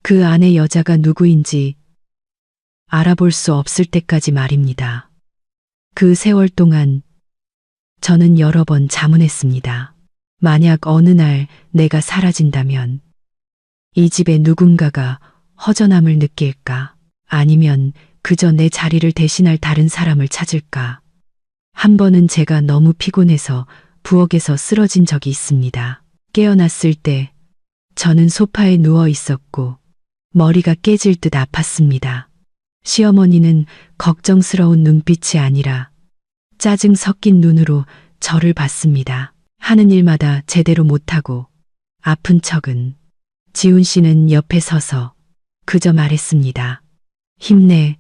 그 안에 여자가 누구인지 알아볼 수 없을 때까지 말입니다. 그 세월 동안 저는 여러 번 자문했습니다. 만약 어느 날 내가 사라진다면 이 집에 누군가가 허전함을 느낄까? 아니면 그저 내 자리를 대신할 다른 사람을 찾을까? 한 번은 제가 너무 피곤해서 부엌에서 쓰러진 적이 있습니다. 깨어났을 때 저는 소파에 누워 있었고 머리가 깨질 듯 아팠습니다. 시어머니는 걱정스러운 눈빛이 아니라 짜증 섞인 눈으로 저를 봤습니다. 하는 일마다 제대로 못하고 아픈 척은. 지훈 씨는 옆에 서서 그저 말했습니다. 힘내.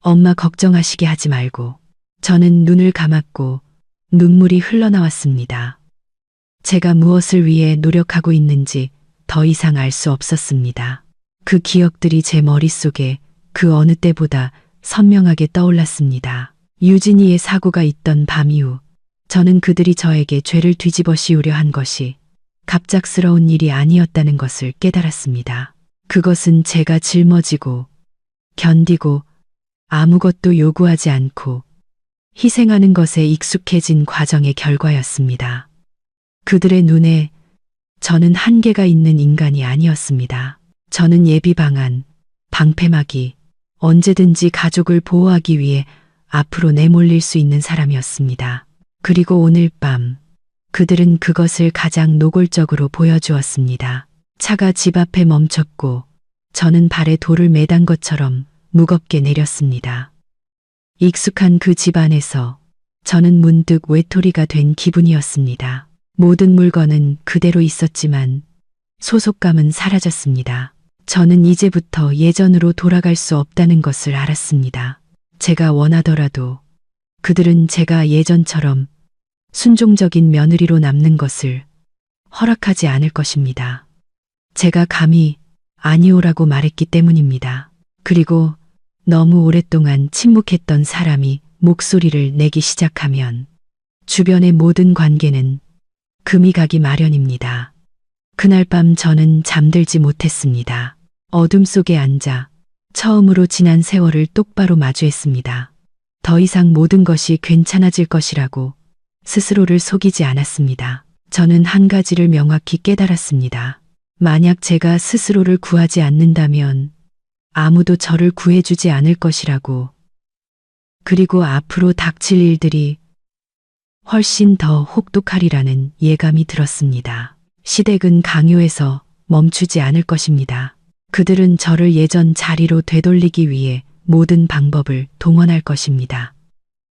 엄마 걱정하시게 하지 말고. 저는 눈을 감았고 눈물이 흘러나왔습니다. 제가 무엇을 위해 노력하고 있는지 더 이상 알 수 없었습니다. 그 기억들이 제 머릿속에 그 어느 때보다 선명하게 떠올랐습니다. 유진이의 사고가 있던 밤 이후 저는 그들이 저에게 죄를 뒤집어 씌우려 한 것이 갑작스러운 일이 아니었다는 것을 깨달았습니다. 그것은 제가 짊어지고 견디고 아무것도 요구하지 않고 희생하는 것에 익숙해진 과정의 결과였습니다. 그들의 눈에 저는 한계가 있는 인간이 아니었습니다. 저는 예비 방안, 방패막이, 언제든지 가족을 보호하기 위해 앞으로 내몰릴 수 있는 사람이었습니다. 그리고 오늘 밤 그들은 그것을 가장 노골적으로 보여주었습니다. 차가 집 앞에 멈췄고 저는 발에 돌을 매단 것처럼 무겁게 내렸습니다. 익숙한 그 집 안에서 저는 문득 외톨이가 된 기분이었습니다. 모든 물건은 그대로 있었지만 소속감은 사라졌습니다. 저는 이제부터 예전으로 돌아갈 수 없다는 것을 알았습니다. 제가 원하더라도 그들은 제가 예전처럼 순종적인 며느리로 남는 것을 허락하지 않을 것입니다. 제가 감히 아니오라고 말했기 때문입니다. 그리고 너무 오랫동안 침묵했던 사람이 목소리를 내기 시작하면 주변의 모든 관계는 금이 가기 마련입니다. 그날 밤 저는 잠들지 못했습니다. 어둠 속에 앉아 처음으로 지난 세월을 똑바로 마주했습니다. 더 이상 모든 것이 괜찮아질 것이라고 스스로를 속이지 않았습니다. 저는 한 가지를 명확히 깨달았습니다. 만약 제가 스스로를 구하지 않는다면 아무도 저를 구해주지 않을 것이라고. 그리고 앞으로 닥칠 일들이 훨씬 더 혹독하리라는 예감이 들었습니다. 시댁은 강요해서 멈추지 않을 것입니다. 그들은 저를 예전 자리로 되돌리기 위해 모든 방법을 동원할 것입니다.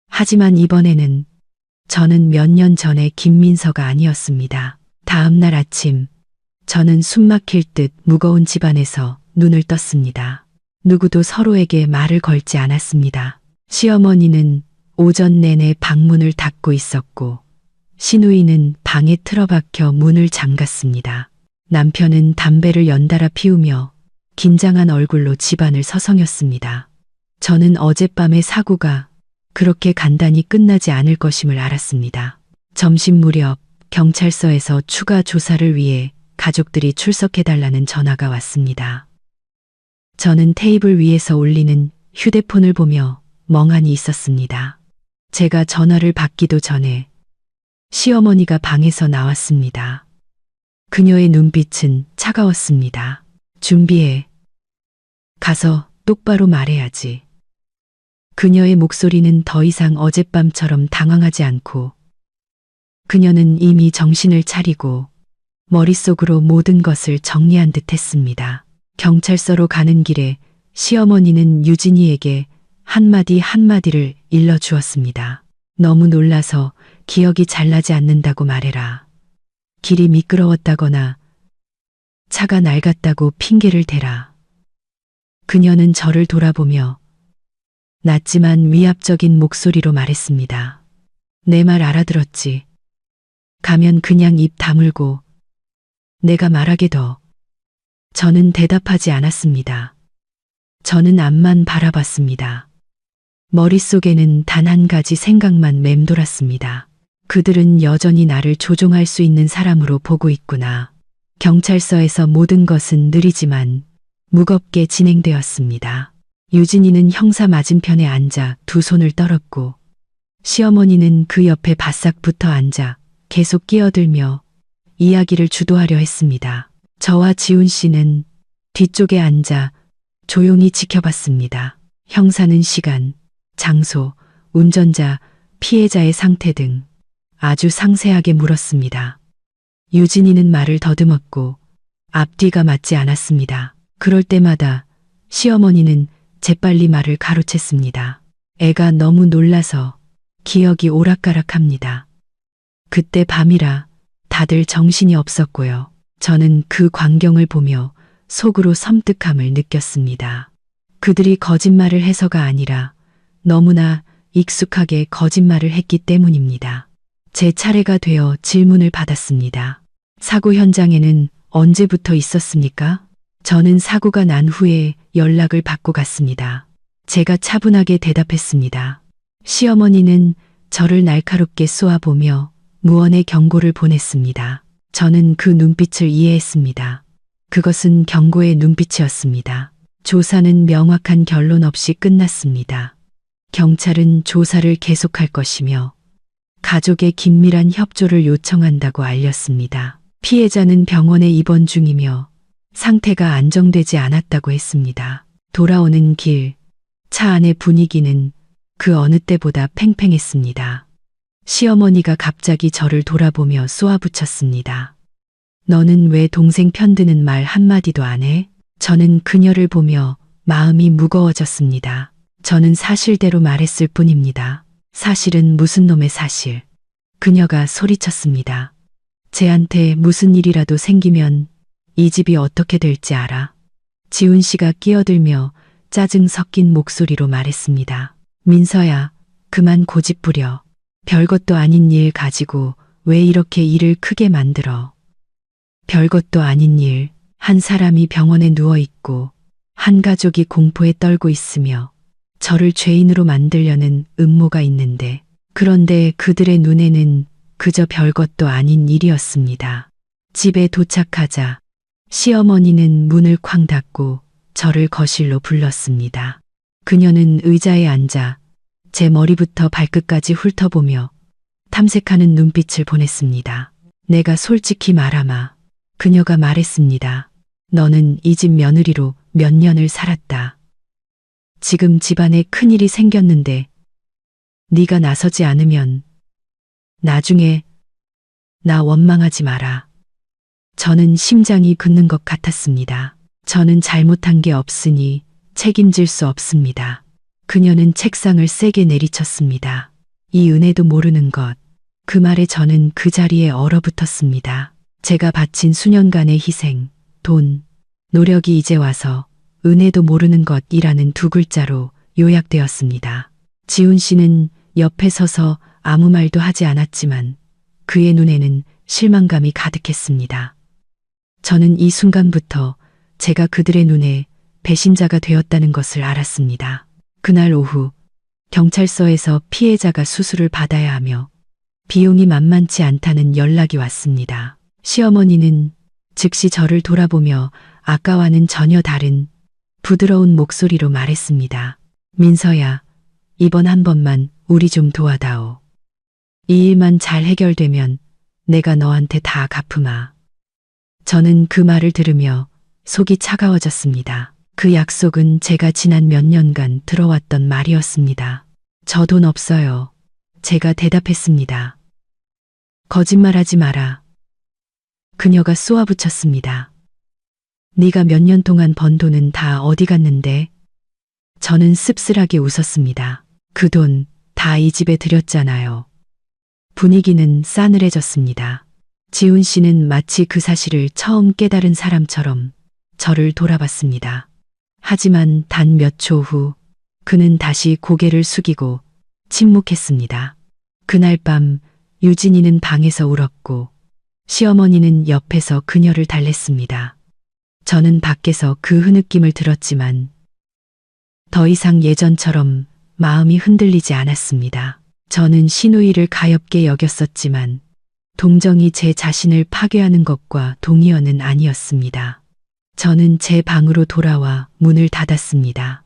하지만 이번에는 저는 몇 년 전의 김민서가 아니었습니다. 다음 날 아침 저는 숨막힐 듯 무거운 집안에서 눈을 떴습니다. 누구도 서로에게 말을 걸지 않았습니다. 시어머니는 오전 내내 방문을 닫고 있었고 시누이는 방에 틀어박혀 문을 잠갔습니다. 남편은 담배를 연달아 피우며 긴장한 얼굴로 집안을 서성였습니다. 저는 어젯밤의 사고가 그렇게 간단히 끝나지 않을 것임을 알았습니다. 점심 무렵 경찰서에서 추가 조사를 위해 가족들이 출석해달라는 전화가 왔습니다. 저는 테이블 위에서 울리는 휴대폰을 보며 멍하니 있었습니다. 제가 전화를 받기도 전에 시어머니가 방에서 나왔습니다. 그녀의 눈빛은 차가웠습니다. 준비해. 가서 똑바로 말해야지. 그녀의 목소리는 더 이상 어젯밤처럼 당황하지 않고 그녀는 이미 정신을 차리고 머릿속으로 모든 것을 정리한 듯 했습니다. 경찰서로 가는 길에 시어머니는 유진이에게 한마디를 일러주었습니다. 너무 놀라서 기억이 잘 나지 않는다고 말해라. 길이 미끄러웠다거나 차가 낡았다고 핑계를 대라. 그녀는 저를 돌아보며 낮지만 위압적인 목소리로 말했습니다. 내 말 알아들었지. 가면 그냥 입 다물고 내가 말하게 둬. 저는 대답하지 않았습니다. 저는 앞만 바라봤습니다. 머릿속에는 단 한 가지 생각만 맴돌았습니다. 그들은 여전히 나를 조종할 수 있는 사람으로 보고 있구나. 경찰서에서 모든 것은 느리지만 무겁게 진행되었습니다. 유진이는 형사 맞은편에 앉아 두 손을 떨었고 시어머니는 그 옆에 바싹 붙어 앉아 계속 끼어들며 이야기를 주도하려 했습니다. 저와 지훈 씨는 뒤쪽에 앉아 조용히 지켜봤습니다. 형사는 시간, 장소, 운전자, 피해자의 상태 등 아주 상세하게 물었습니다. 유진이는 말을 더듬었고 앞뒤가 맞지 않았습니다. 그럴 때마다 시어머니는 재빨리 말을 가로챘습니다. 애가 너무 놀라서 기억이 오락가락합니다. 그때 밤이라 다들 정신이 없었고요. 저는 그 광경을 보며 속으로 섬뜩함을 느꼈습니다. 그들이 거짓말을 해서가 아니라 너무나 익숙하게 거짓말을 했기 때문입니다. 제 차례가 되어 질문을 받았습니다. 사고 현장에는 언제부터 있었습니까? 저는 사고가 난 후에 연락을 받고 갔습니다. 제가 차분하게 대답했습니다. 시어머니는 저를 날카롭게 쏘아보며 무언의 경고를 보냈습니다. 저는 그 눈빛을 이해했습니다. 그것은 경고의 눈빛이었습니다. 조사는 명확한 결론 없이 끝났습니다. 경찰은 조사를 계속할 것이며 가족의 긴밀한 협조를 요청한다고 알렸습니다. 피해자는 병원에 입원 중이며 상태가 안정되지 않았다고 했습니다. 돌아오는 길, 차 안의 분위기는 그 어느 때보다 팽팽했습니다. 시어머니가 갑자기 저를 돌아보며 쏘아붙였습니다. 너는 왜 동생 편드는 말 한마디도 안 해? 저는 그녀를 보며 마음이 무거워졌습니다. 저는 사실대로 말했을 뿐입니다. 사실은 무슨 놈의 사실. 그녀가 소리쳤습니다. 쟤한테 무슨 일이라도 생기면 이 집이 어떻게 될지 알아? 지훈 씨가 끼어들며 짜증 섞인 목소리로 말했습니다. 민서야, 그만 고집 부려. 별것도 아닌 일 가지고 왜 이렇게 일을 크게 만들어? 별것도 아닌 일, 한 사람이 병원에 누워있고 한 가족이 공포에 떨고 있으며 저를 죄인으로 만들려는 음모가 있는데 그런데 그들의 눈에는 그저 별것도 아닌 일이었습니다. 집에 도착하자 시어머니는 문을 쾅 닫고 저를 거실로 불렀습니다. 그녀는 의자에 앉아 제 머리부터 발끝까지 훑어보며 탐색하는 눈빛을 보냈습니다. 내가 솔직히 말하마. 그녀가 말했습니다. 너는 이 집 며느리로 몇 년을 살았다. 지금 집안에 큰일이 생겼는데 네가 나서지 않으면 나중에 나 원망하지 마라. 저는 심장이 굳는 것 같았습니다. 저는 잘못한 게 없으니 책임질 수 없습니다. 그녀는 책상을 세게 내리쳤습니다. 이 은혜도 모르는 것. 그 말에 저는 그 자리에 얼어붙었습니다. 제가 바친 수년간의 희생, 돈, 노력이 이제 와서 은혜도 모르는 것이라는 두 글자로 요약되었습니다. 지훈 씨는 옆에 서서 아무 말도 하지 않았지만 그의 눈에는 실망감이 가득했습니다. 저는 이 순간부터 제가 그들의 눈에 배신자가 되었다는 것을 알았습니다. 그날 오후 경찰서에서 피해자가 수술을 받아야 하며 비용이 만만치 않다는 연락이 왔습니다. 시어머니는 즉시 저를 돌아보며 아까와는 전혀 다른 부드러운 목소리로 말했습니다. 민서야, 이번 한 번만 우리 좀 도와다오. 이 일만 잘 해결되면 내가 너한테 다 갚으마. 저는 그 말을 들으며 속이 차가워졌습니다. 그 약속은 제가 지난 몇 년간 들어왔던 말이었습니다. 저 돈 없어요. 제가 대답했습니다. 거짓말하지 마라. 그녀가 쏘아붙였습니다. 네가 몇 년 동안 번 돈은 다 어디 갔는데? 저는 씁쓸하게 웃었습니다. 그 돈 다 이 집에 들였잖아요. 분위기는 싸늘해졌습니다. 지훈 씨는 마치 그 사실을 처음 깨달은 사람처럼 저를 돌아봤습니다. 하지만 단 몇 초 후 그는 다시 고개를 숙이고 침묵했습니다. 그날 밤 유진이는 방에서 울었고 시어머니는 옆에서 그녀를 달랬습니다. 저는 밖에서 그 흐느낌을 들었지만 더 이상 예전처럼 마음이 흔들리지 않았습니다. 저는 시누이를 가엾게 여겼었지만 동정이 제 자신을 파괴하는 것과 동의어는 아니었습니다. 저는 제 방으로 돌아와 문을 닫았습니다.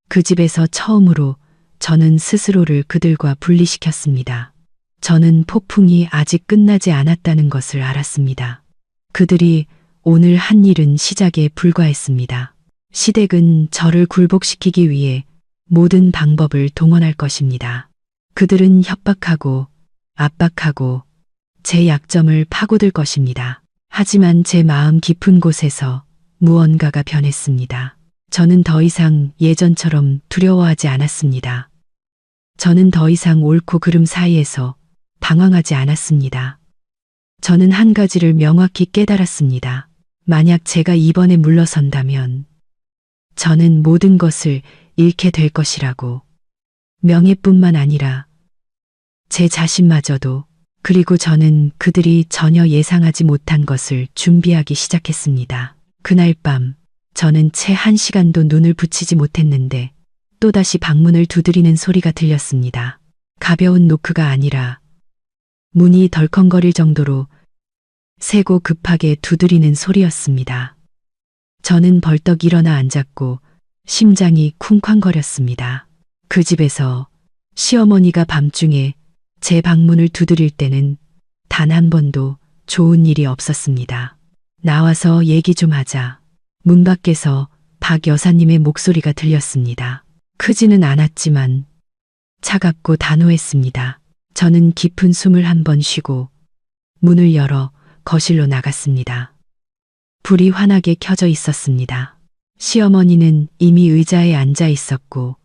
그 집에서 처음으로 저는 스스로를 그들과 분리시켰습니다. 저는 폭풍이 아직 끝나지 않았다는 것을 알았습니다. 그들이 오늘 한 일은 시작에 불과했습니다. 시댁은 저를 굴복시키기 위해 모든 방법을 동원할 것입니다. 그들은 협박하고 압박하고 제 약점을 파고들 것입니다. 하지만 제 마음 깊은 곳에서 무언가가 변했습니다. 저는 더 이상 예전처럼 두려워하지 않았습니다. 저는 더 이상 옳고 그름 사이에서 방황하지 않았습니다. 저는 한 가지를 명확히 깨달았습니다. 만약 제가 이번에 물러선다면 저는 모든 것을 잃게 될 것이라고. 명예뿐만 아니라 제 자신마저도. 그리고 저는 그들이 전혀 예상하지 못한 것을 준비하기 시작했습니다. 그날 밤 저는 채 1시간도 눈을 붙이지 못했는데 또다시 방문을 두드리는 소리가 들렸습니다. 가벼운 노크가 아니라 문이 덜컹거릴 정도로 세고 급하게 두드리는 소리였습니다. 저는 벌떡 일어나 앉았고 심장이 쿵쾅거렸습니다. 그 집에서 시어머니가 밤중에 제 방문을 두드릴 때는 단 한 번도 좋은 일이 없었습니다. 나와서 얘기 좀 하자. 문 밖에서 박 여사님의 목소리가 들렸습니다. 크지는 않았지만 차갑고 단호했습니다. 저는 깊은 숨을 한 번 쉬고 문을 열어 거실로 나갔습니다. 불이 환하게 켜져 있었습니다. 시어머니는 이미 의자에 앉아 있었고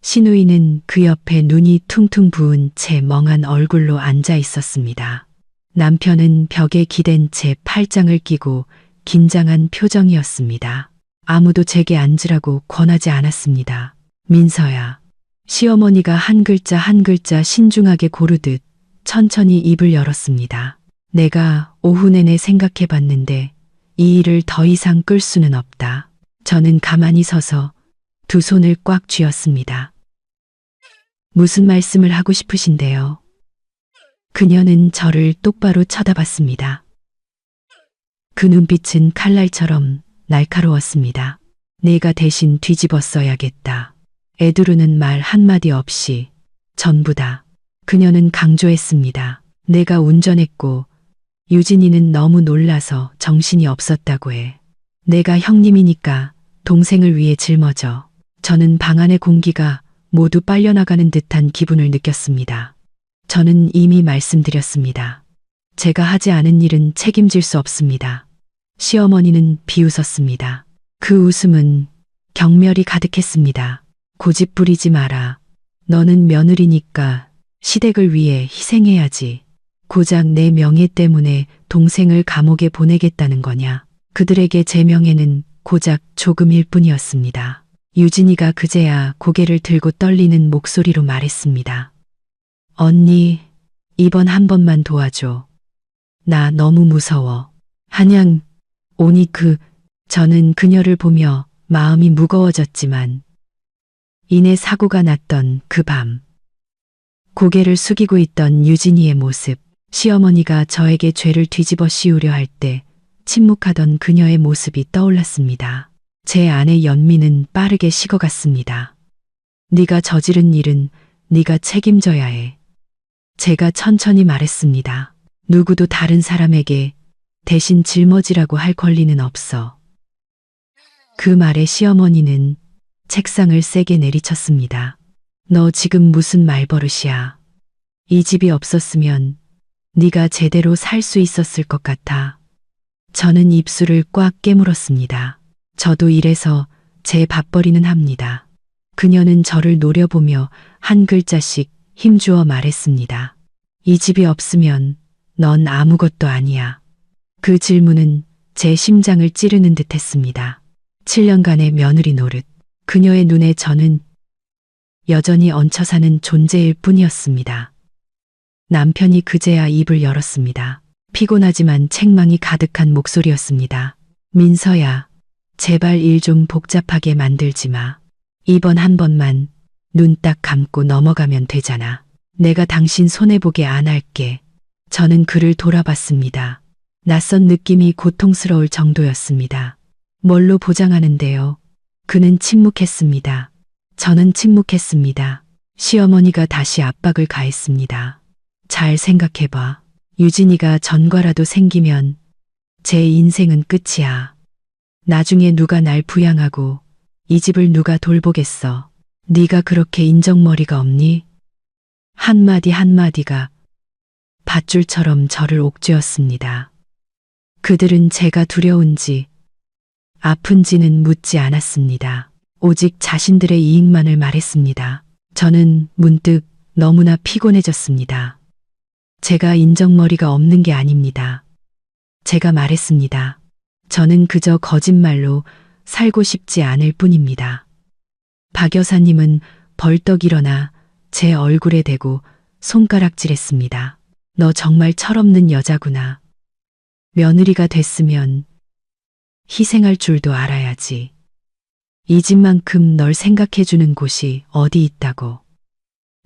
시누이는 그 옆에 눈이 퉁퉁 부은 채 멍한 얼굴로 앉아 있었습니다. 남편은 벽에 기댄 채 팔짱을 끼고 긴장한 표정이었습니다. 아무도 제게 앉으라고 권하지 않았습니다. 민서야. 시어머니가 한 글자 한 글자 신중하게 고르듯 천천히 입을 열었습니다. 내가 오후 내내 생각해 봤는데 이 일을 더 이상 끌 수는 없다. 저는 가만히 서서 두 손을 꽉 쥐었습니다. 무슨 말씀을 하고 싶으신데요? 그녀는 저를 똑바로 쳐다봤습니다. 그 눈빛은 칼날처럼 날카로웠습니다. 내가 대신 뒤집었어야겠다. 에두르는 말 한마디 없이 전부 다. 그녀는 강조했습니다. 내가 운전했고 유진이는 너무 놀라서 정신이 없었다고 해. 내가 형님이니까 동생을 위해 짊어져. 저는 방 안의 공기가 모두 빨려나가는 듯한 기분을 느꼈습니다. 저는 이미 말씀드렸습니다. 제가 하지 않은 일은 책임질 수 없습니다. 시어머니는 비웃었습니다. 그 웃음은 경멸이 가득했습니다. 고집 부리지 마라. 너는 며느리니까 시댁을 위해 희생해야지. 고작 내 명예 때문에 동생을 감옥에 보내겠다는 거냐. 그들에게 제 명예는 고작 조금일 뿐이었습니다. 유진이가 그제야 고개를 들고 떨리는 목소리로 말했습니다. 언니, 이번 한 번만 도와줘. 나 너무 무서워. 한양, 오니 저는 그녀를 보며 마음이 무거워졌지만 이내 사고가 났던 그 밤. 고개를 숙이고 있던 유진이의 모습, 시어머니가 저에게 죄를 뒤집어 씌우려 할 때 침묵하던 그녀의 모습이 떠올랐습니다. 제 안의 연민은 빠르게 식어갔습니다. 네가 저지른 일은 네가 책임져야 해. 제가 천천히 말했습니다. 누구도 다른 사람에게 대신 짊어지라고 할 권리는 없어. 그 말에 시어머니는 책상을 세게 내리쳤습니다. 너 지금 무슨 말버릇이야. 이 집이 없었으면 네가 제대로 살 수 있었을 것 같아. 저는 입술을 꽉 깨물었습니다. 저도 이래서 제 밥벌이는 합니다. 그녀는 저를 노려보며 한 글자씩 힘주어 말했습니다. 이 집이 없으면 넌 아무것도 아니야. 그 질문은 제 심장을 찌르는 듯 했습니다. 7년간의 며느리 노릇. 그녀의 눈에 저는 여전히 얹혀 사는 존재일 뿐이었습니다. 남편이 그제야 입을 열었습니다. 피곤하지만 책망이 가득한 목소리였습니다. 민서야, 제발 일 좀 복잡하게 만들지 마. 이번 한 번만 눈 딱 감고 넘어가면 되잖아. 내가 당신 손해보게 안 할게. 저는 그를 돌아봤습니다. 낯선 느낌이 고통스러울 정도였습니다. 뭘로 보장하는데요? 그는 침묵했습니다. 저는 침묵했습니다. 시어머니가 다시 압박을 가했습니다. 잘 생각해봐. 유진이가 전과라도 생기면 제 인생은 끝이야. 나중에 누가 날 부양하고 이 집을 누가 돌보겠어. 네가 그렇게 인정머리가 없니? 한마디 한마디가 밧줄처럼 저를 옥죄었습니다. 그들은 제가 두려운지 아픈지는 묻지 않았습니다. 오직 자신들의 이익만을 말했습니다. 저는 문득 너무나 피곤해졌습니다. 제가 인정머리가 없는 게 아닙니다. 제가 말했습니다. 저는 그저 거짓말로 살고 싶지 않을 뿐입니다. 박 여사님은 벌떡 일어나 제 얼굴에 대고 손가락질했습니다. 너 정말 철없는 여자구나. 며느리가 됐으면 희생할 줄도 알아야지. 이 집만큼 널 생각해주는 곳이 어디 있다고.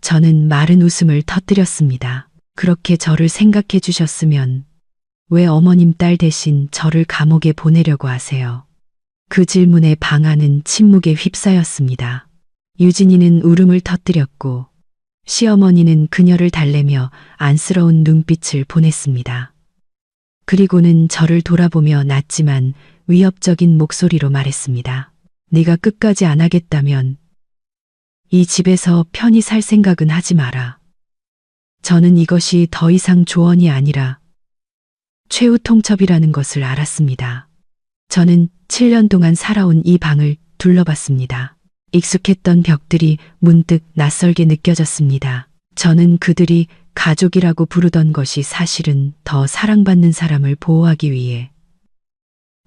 저는 마른 웃음을 터뜨렸습니다. 그렇게 저를 생각해 주셨으면 왜 어머님 딸 대신 저를 감옥에 보내려고 하세요? 그 질문에 방아는 침묵에 휩싸였습니다. 유진이는 울음을 터뜨렸고 시어머니는 그녀를 달래며 안쓰러운 눈빛을 보냈습니다. 그리고는 저를 돌아보며 낮지만 위협적인 목소리로 말했습니다. 네가 끝까지 안 하겠다면 이 집에서 편히 살 생각은 하지 마라. 저는 이것이 더 이상 조언이 아니라 최후 통첩이라는 것을 알았습니다. 저는 7년 동안 살아온 이 방을 둘러봤습니다. 익숙했던 벽들이 문득 낯설게 느껴졌습니다. 저는 그들이 가족이라고 부르던 것이 사실은 더 사랑받는 사람을 보호하기 위해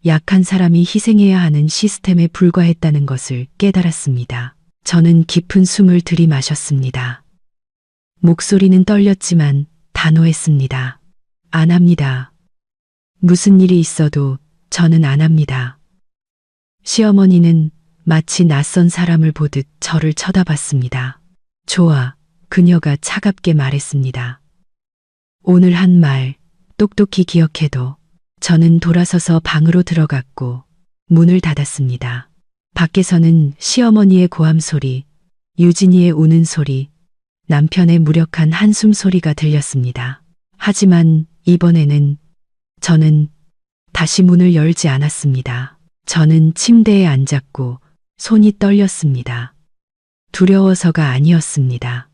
약한 사람이 희생해야 하는 시스템에 불과했다는 것을 깨달았습니다. 저는 깊은 숨을 들이마셨습니다. 목소리는 떨렸지만 단호했습니다. 안 합니다. 무슨 일이 있어도 저는 안 합니다. 시어머니는 마치 낯선 사람을 보듯 저를 쳐다봤습니다. 좋아, 그녀가 차갑게 말했습니다. 오늘 한 말 똑똑히 기억해도. 저는 돌아서서 방으로 들어갔고 문을 닫았습니다. 밖에서는 시어머니의 고함 소리, 유진이의 우는 소리, 남편의 무력한 한숨 소리가 들렸습니다. 하지만 이번에는 저는 다시 문을 열지 않았습니다. 저는 침대에 앉았고 손이 떨렸습니다. 두려워서가 아니었습니다.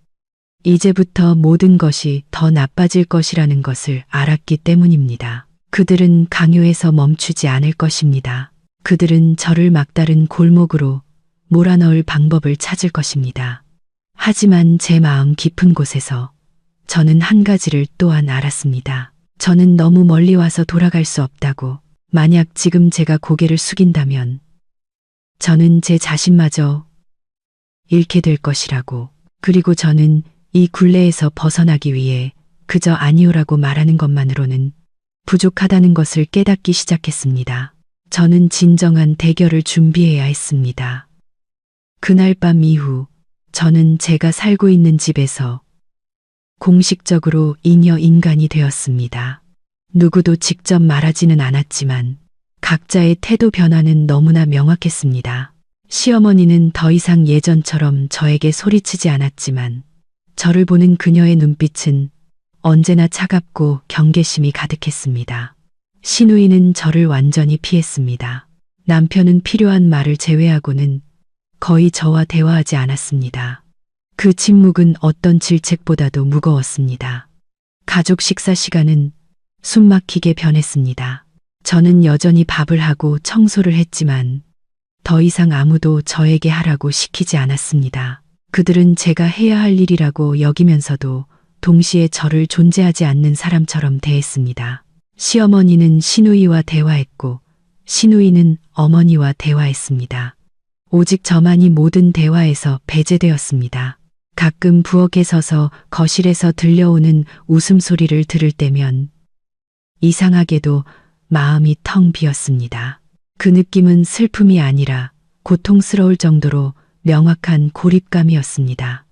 이제부터 모든 것이 더 나빠질 것이라는 것을 알았기 때문입니다. 그들은 강요해서 멈추지 않을 것입니다. 그들은 저를 막다른 골목으로 몰아넣을 방법을 찾을 것입니다. 하지만 제 마음 깊은 곳에서 저는 한 가지를 또한 알았습니다. 저는 너무 멀리 와서 돌아갈 수 없다고. 만약 지금 제가 고개를 숙인다면 저는 제 자신마저 잃게 될 것이라고. 그리고 저는 이 굴레에서 벗어나기 위해 그저 아니오라고 말하는 것만으로는 부족하다는 것을 깨닫기 시작했습니다. 저는 진정한 대결을 준비해야 했습니다. 그날 밤 이후 저는 제가 살고 있는 집에서 공식적으로 잉여 인간이 되었습니다. 누구도 직접 말하지는 않았지만 각자의 태도 변화는 너무나 명확했습니다. 시어머니는 더 이상 예전처럼 저에게 소리치지 않았지만 저를 보는 그녀의 눈빛은 언제나 차갑고 경계심이 가득했습니다. 시누이는 저를 완전히 피했습니다. 남편은 필요한 말을 제외하고는 거의 저와 대화하지 않았습니다. 그 침묵은 어떤 질책보다도 무거웠습니다. 가족 식사 시간은 숨막히게 변했습니다. 저는 여전히 밥을 하고 청소를 했지만 더 이상 아무도 저에게 하라고 시키지 않았습니다. 그들은 제가 해야 할 일이라고 여기면서도 동시에 저를 존재하지 않는 사람처럼 대했습니다. 시어머니는 시누이와 대화했고 시누이는 어머니와 대화했습니다. 오직 저만이 모든 대화에서 배제되었습니다. 가끔 부엌에 서서 거실에서 들려오는 웃음소리를 들을 때면 이상하게도 마음이 텅 비었습니다. 그 느낌은 슬픔이 아니라 고통스러울 정도로 명확한 고립감이었습니다.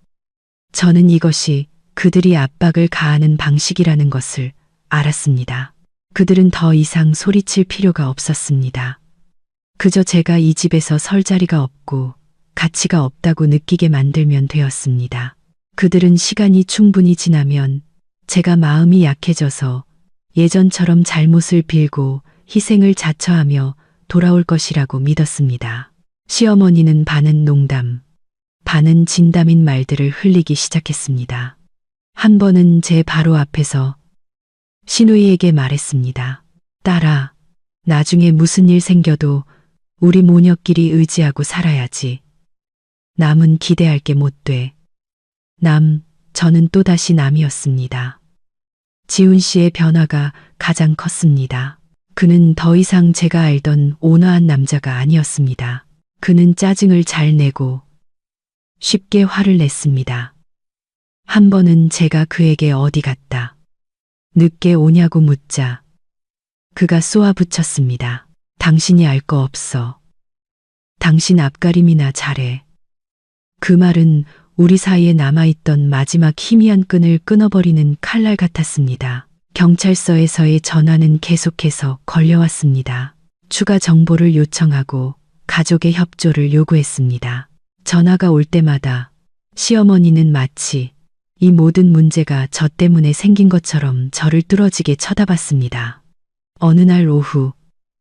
저는 이것이 그들이 압박을 가하는 방식이라는 것을 알았습니다. 그들은 더 이상 소리칠 필요가 없었습니다. 그저 제가 이 집에서 설 자리가 없고 가치가 없다고 느끼게 만들면 되었습니다. 그들은 시간이 충분히 지나면 제가 마음이 약해져서 예전처럼 잘못을 빌고 희생을 자처하며 돌아올 것이라고 믿었습니다. 시어머니는 반은 농담, 반은 진담인 말들을 흘리기 시작했습니다. 한 번은 제 바로 앞에서 시누이에게 말했습니다. 딸아, 나중에 무슨 일 생겨도 우리 모녀끼리 의지하고 살아야지. 남은 기대할 게 못 돼. 저는 또다시 남이었습니다. 지훈 씨의 변화가 가장 컸습니다. 그는 더 이상 제가 알던 온화한 남자가 아니었습니다. 그는 짜증을 잘 내고 쉽게 화를 냈습니다. 한 번은 제가 그에게 어디 갔다 늦게 오냐고 묻자 그가 쏘아붙였습니다. 당신이 알 거 없어. 당신 앞가림이나 잘해. 그 말은 우리 사이에 남아있던 마지막 희미한 끈을 끊어버리는 칼날 같았습니다. 경찰서에서의 전화는 계속해서 걸려왔습니다. 추가 정보를 요청하고 가족의 협조를 요구했습니다. 전화가 올 때마다 시어머니는 마치 이 모든 문제가 저 때문에 생긴 것처럼 저를 뚫어지게 쳐다봤습니다. 어느 날 오후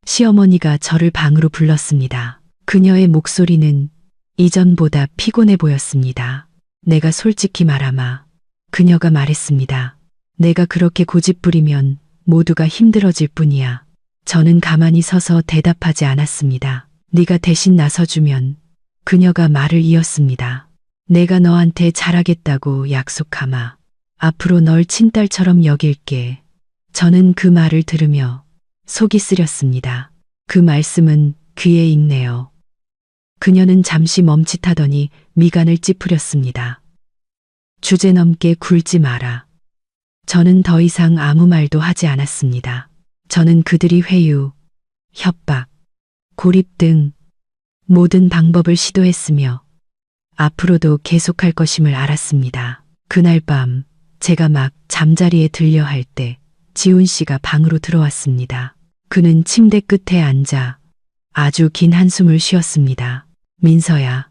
시어머니가 저를 방으로 불렀습니다. 그녀의 목소리는 이전보다 피곤해 보였습니다. 내가 솔직히 말하마. 그녀가 말했습니다. 내가 그렇게 고집부리면 모두가 힘들어질 뿐이야. 저는 가만히 서서 대답하지 않았습니다. 네가 대신 나서주면. 그녀가 말을 이었습니다. 내가 너한테 잘하겠다고 약속하마. 앞으로 널 친딸처럼 여길게. 저는 그 말을 들으며 속이 쓰렸습니다. 그 말씀은 귀에 익네요. 그녀는 잠시 멈칫하더니 미간을 찌푸렸습니다. 주제넘게 굴지 마라. 저는 더 이상 아무 말도 하지 않았습니다. 저는 그들이 회유, 협박, 고립 등 모든 방법을 시도했으며 앞으로도 계속할 것임을 알았습니다. 그날 밤 제가 막 잠자리에 들려 할 때 지훈 씨가 방으로 들어왔습니다. 그는 침대 끝에 앉아 아주 긴 한숨을 쉬었습니다. 민서야.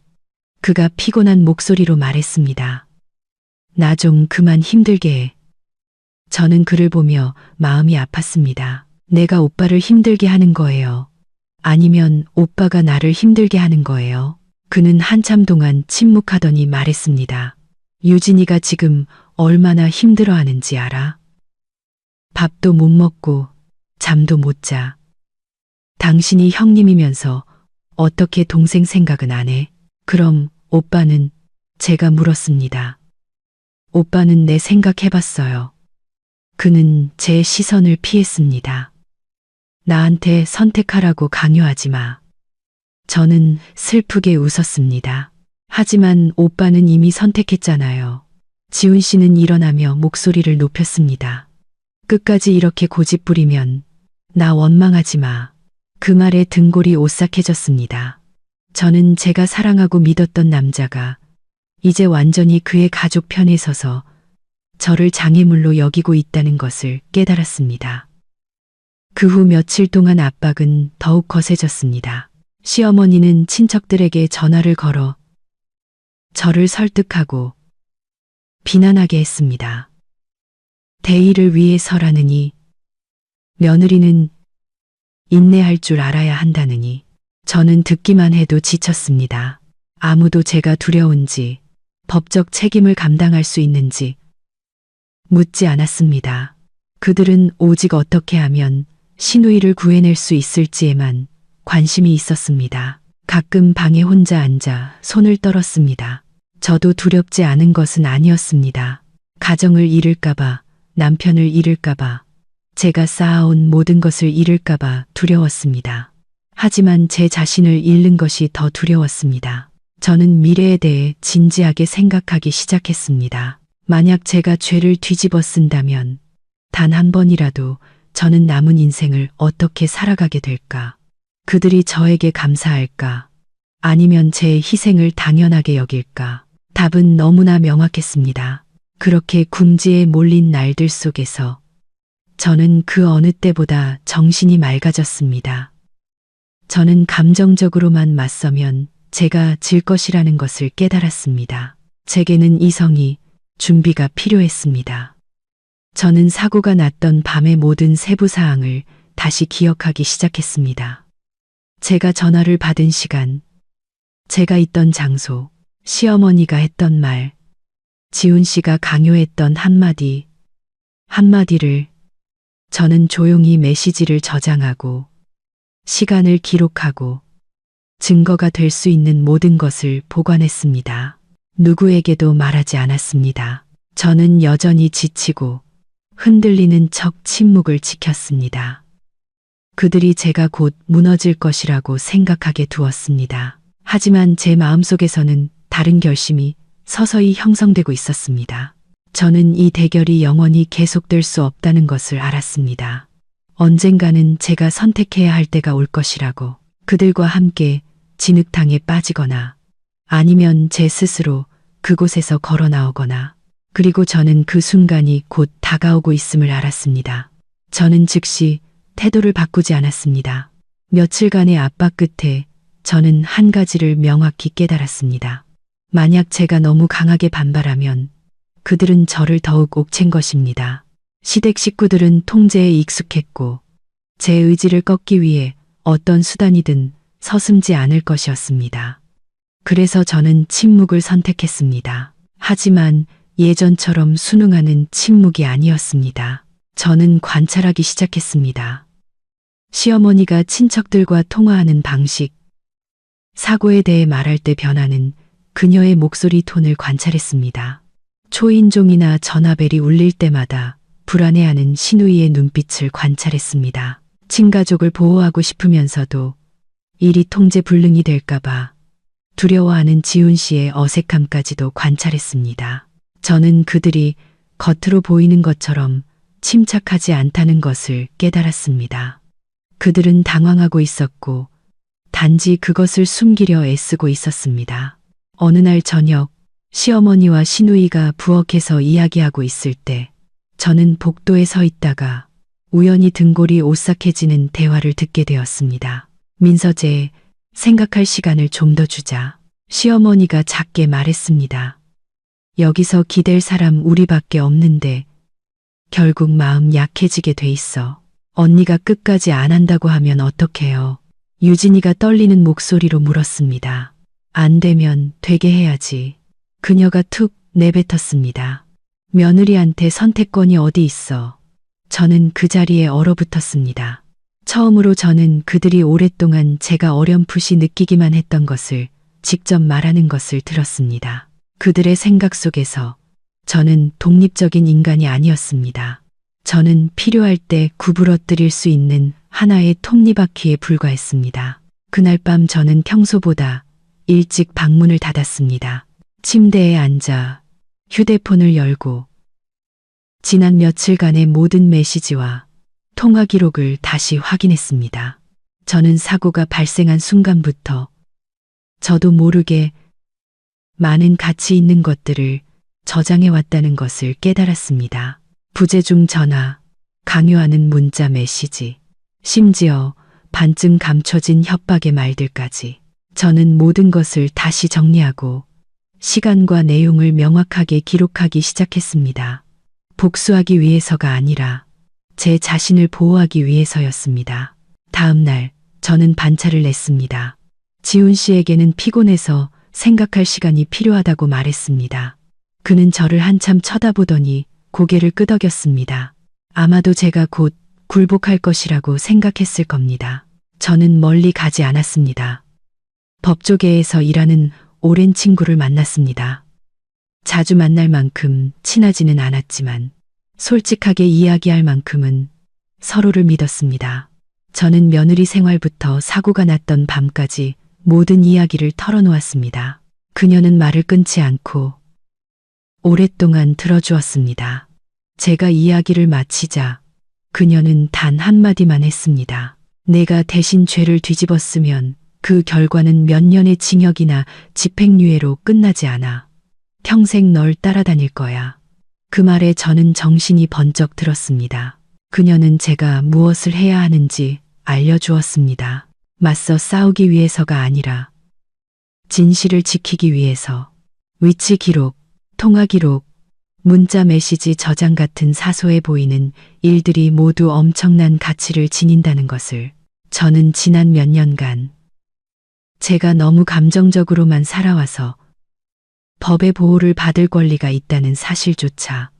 그가 피곤한 목소리로 말했습니다. 나 좀 그만 힘들게 해. 저는 그를 보며 마음이 아팠습니다. 내가 오빠를 힘들게 하는 거예요. 아니면 오빠가 나를 힘들게 하는 거예요. 그는 한참 동안 침묵하더니 말했습니다. 유진이가 지금 얼마나 힘들어하는지 알아? 밥도 못 먹고 잠도 못 자. 당신이 형님이면서 어떻게 동생 생각은 안 해? 그럼 오빠는? 제가 물었습니다. 오빠는 내 생각해봤어요. 그는 제 시선을 피했습니다. 나한테 선택하라고 강요하지 마. 저는 슬프게 웃었습니다. 하지만 오빠는 이미 선택했잖아요. 지훈 씨는 일어나며 목소리를 높였습니다. 끝까지 이렇게 고집부리면 나 원망하지 마. 그 말에 등골이 오싹해졌습니다. 저는 제가 사랑하고 믿었던 남자가 이제 완전히 그의 가족 편에 서서 저를 장애물로 여기고 있다는 것을 깨달았습니다. 그 후 며칠 동안 압박은 더욱 거세졌습니다. 시어머니는 친척들에게 전화를 걸어 저를 설득하고 비난하게 했습니다. 대의를 위해서라느니, 며느리는 인내할 줄 알아야 한다느니, 저는 듣기만 해도 지쳤습니다. 아무도 제가 두려운지, 법적 책임을 감당할 수 있는지 묻지 않았습니다. 그들은 오직 어떻게 하면 신우이를 구해낼 수 있을지에만 관심이 있었습니다. 가끔 방에 혼자 앉아 손을 떨었습니다. 저도 두렵지 않은 것은 아니었습니다. 가정을 잃을까봐, 남편을 잃을까봐, 제가 쌓아온 모든 것을 잃을까봐 두려웠습니다. 하지만 제 자신을 잃는 것이 더 두려웠습니다. 저는 미래에 대해 진지하게 생각하기 시작했습니다. 만약 제가 죄를 뒤집어 쓴다면 단 한 번이라도 저는 남은 인생을 어떻게 살아가게 될까? 그들이 저에게 감사할까? 아니면 제 희생을 당연하게 여길까? 답은 너무나 명확했습니다. 그렇게 궁지에 몰린 날들 속에서 저는 그 어느 때보다 정신이 맑아졌습니다. 저는 감정적으로만 맞서면 제가 질 것이라는 것을 깨달았습니다. 제게는 이성이, 준비가 필요했습니다. 저는 사고가 났던 밤의 모든 세부 사항을 다시 기억하기 시작했습니다. 제가 전화를 받은 시간, 제가 있던 장소, 시어머니가 했던 말, 지훈 씨가 강요했던 한마디를 저는 조용히 메시지를 저장하고 시간을 기록하고 증거가 될 수 있는 모든 것을 보관했습니다. 누구에게도 말하지 않았습니다. 저는 여전히 지치고 흔들리는 척 침묵을 지켰습니다. 그들이 제가 곧 무너질 것이라고 생각하게 두었습니다. 하지만 제 마음속에서는 다른 결심이 서서히 형성되고 있었습니다. 저는 이 대결이 영원히 계속될 수 없다는 것을 알았습니다. 언젠가는 제가 선택해야 할 때가 올 것이라고. 그들과 함께 진흙탕에 빠지거나 아니면 제 스스로 그곳에서 걸어 나오거나. 그리고 저는 그 순간이 곧 다가오고 있음을 알았습니다. 저는 즉시 태도를 바꾸지 않았습니다. 며칠간의 압박 끝에 저는 한 가지를 명확히 깨달았습니다. 만약 제가 너무 강하게 반발하면 그들은 저를 더욱 옥챈 것입니다. 시댁 식구들은 통제에 익숙했고 제 의지를 꺾기 위해 어떤 수단이든 서슴지 않을 것이었습니다. 그래서 저는 침묵을 선택했습니다. 하지만 예전처럼 순응하는 침묵이 아니었습니다. 저는 관찰하기 시작했습니다. 시어머니가 친척들과 통화하는 방식, 사고에 대해 말할 때 변하는 그녀의 목소리 톤을 관찰했습니다. 초인종이나 전화벨이 울릴 때마다 불안해하는 신우이의 눈빛을 관찰했습니다. 친가족을 보호하고 싶으면서도 일이 통제 불능이 될까봐 두려워하는 지훈 씨의 어색함까지도 관찰했습니다. 저는 그들이 겉으로 보이는 것처럼 침착하지 않다는 것을 깨달았습니다. 그들은 당황하고 있었고 단지 그것을 숨기려 애쓰고 있었습니다. 어느 날 저녁 시어머니와 시누이가 부엌에서 이야기하고 있을 때 저는 복도에 서 있다가 우연히 등골이 오싹해지는 대화를 듣게 되었습니다. 민서재, 생각할 시간을 좀 더 주자. 시어머니가 작게 말했습니다. 여기서 기댈 사람 우리밖에 없는데 결국 마음 약해지게 돼 있어. 언니가 끝까지 안 한다고 하면 어떡해요? 유진이가 떨리는 목소리로 물었습니다. 안 되면 되게 해야지. 그녀가 툭 내뱉었습니다. 며느리한테 선택권이 어디 있어. 저는 그 자리에 얼어붙었습니다. 처음으로 저는 그들이 오랫동안 제가 어렴풋이 느끼기만 했던 것을 직접 말하는 것을 들었습니다. 그들의 생각 속에서 저는 독립적인 인간이 아니었습니다. 저는 필요할 때 구부러뜨릴 수 있는 하나의 톱니바퀴에 불과했습니다. 그날 밤 저는 평소보다 일찍 방문을 닫았습니다. 침대에 앉아 휴대폰을 열고 지난 며칠간의 모든 메시지와 통화 기록을 다시 확인했습니다. 저는 사고가 발생한 순간부터 저도 모르게 많은 가치 있는 것들을 저장해 왔다는 것을 깨달았습니다. 부재중 전화, 강요하는 문자 메시지, 심지어 반쯤 감춰진 협박의 말들까지. 저는 모든 것을 다시 정리하고 시간과 내용을 명확하게 기록하기 시작했습니다. 복수하기 위해서가 아니라 제 자신을 보호하기 위해서였습니다. 다음 날 저는 반차를 냈습니다. 지훈 씨에게는 피곤해서 생각할 시간이 필요하다고 말했습니다. 그는 저를 한참 쳐다보더니 고개를 끄덕였습니다. 아마도 제가 곧 굴복할 것이라고 생각했을 겁니다. 저는 멀리 가지 않았습니다. 법조계에서 일하는 오랜 친구를 만났습니다. 자주 만날 만큼 친하지는 않았지만 솔직하게 이야기할 만큼은 서로를 믿었습니다. 저는 며느리 생활부터 사고가 났던 밤까지 모든 이야기를 털어놓았습니다. 그녀는 말을 끊지 않고 오랫동안 들어주었습니다. 제가 이야기를 마치자 그녀는 단 한마디만 했습니다. 내가 대신 죄를 뒤집었으면 그 결과는 몇 년의 징역이나 집행유예로 끝나지 않아. 평생 널 따라다닐 거야. 그 말에 저는 정신이 번쩍 들었습니다. 그녀는 제가 무엇을 해야 하는지 알려주었습니다. 맞서 싸우기 위해서가 아니라 진실을 지키기 위해서. 위치 기록, 통화 기록, 문자 메시지 저장 같은 사소해 보이는 일들이 모두 엄청난 가치를 지닌다는 것을 저는 지난 몇 년간 제가 너무 감정적으로만 살아와서 법의 보호를 받을 권리가 있다는 사실조차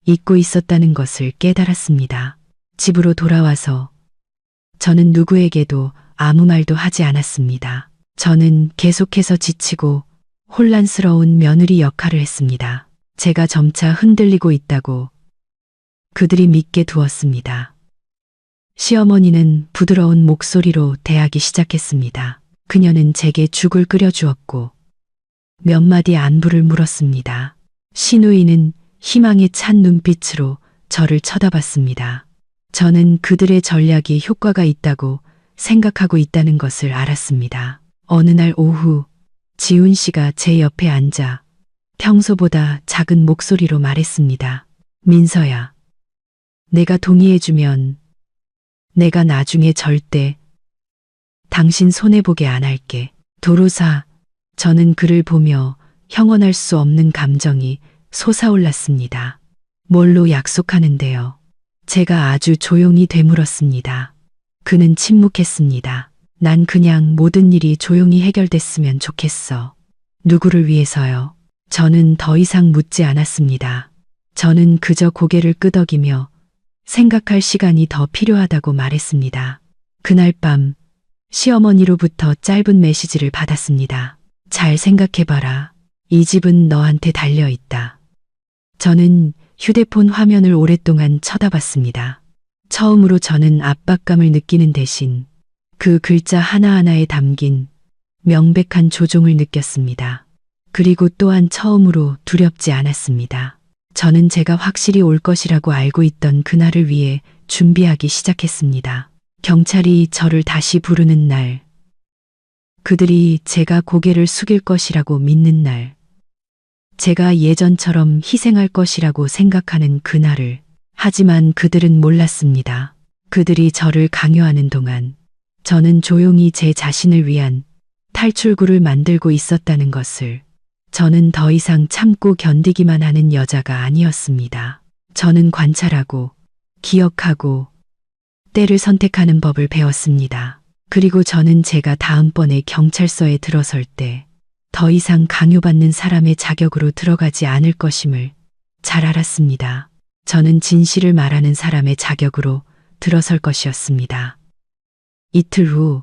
잊고 있었다는 것을 깨달았습니다. 집으로 돌아와서 저는 누구에게도 아무 말도 하지 않았습니다. 저는 계속해서 지치고 혼란스러운 며느리 역할을 했습니다. 제가 점차 흔들리고 있다고 그들이 믿게 두었습니다. 시어머니는 부드러운 목소리로 대하기 시작했습니다. 그녀는 제게 죽을 끓여주었고 몇 마디 안부를 물었습니다. 시누이는 희망에 찬 눈빛으로 저를 쳐다봤습니다. 저는 그들의 전략이 효과가 있다고 생각하고 있다는 것을 알았습니다. 어느 날 오후 지훈 씨가 제 옆에 앉아 평소보다 작은 목소리로 말했습니다. 민서야, 내가 동의해주면 내가 나중에 절대 당신 손해보게 안 할게. 도로사, 저는 그를 보며 형언할 수 없는 감정이 솟아올랐습니다. 뭘로 약속하는데요? 제가 아주 조용히 되물었습니다. 그는 침묵했습니다. 난 그냥 모든 일이 조용히 해결됐으면 좋겠어. 누구를 위해서요? 저는 더 이상 묻지 않았습니다. 저는 그저 고개를 끄덕이며 생각할 시간이 더 필요하다고 말했습니다. 그날 밤 시어머니로부터 짧은 메시지를 받았습니다. 잘 생각해봐라. 이 집은 너한테 달려있다. 저는 휴대폰 화면을 오랫동안 쳐다봤습니다. 처음으로 저는 압박감을 느끼는 대신 그 글자 하나하나에 담긴 명백한 조종을 느꼈습니다. 그리고 또한 처음으로 두렵지 않았습니다. 저는 제가 확실히 올 것이라고 알고 있던 그날을 위해 준비하기 시작했습니다. 경찰이 저를 다시 부르는 날, 그들이 제가 고개를 숙일 것이라고 믿는 날, 제가 예전처럼 희생할 것이라고 생각하는 그날을. 하지만 그들은 몰랐습니다. 그들이 저를 강요하는 동안 저는 조용히 제 자신을 위한 탈출구를 만들고 있었다는 것을. 저는 더 이상 참고 견디기만 하는 여자가 아니었습니다. 저는 관찰하고 기억하고 때를 선택하는 법을 배웠습니다. 그리고 저는 제가 다음번에 경찰서에 들어설 때 더 이상 강요받는 사람의 자격으로 들어가지 않을 것임을 잘 알았습니다. 저는 진실을 말하는 사람의 자격으로 들어설 것이었습니다. 이틀 후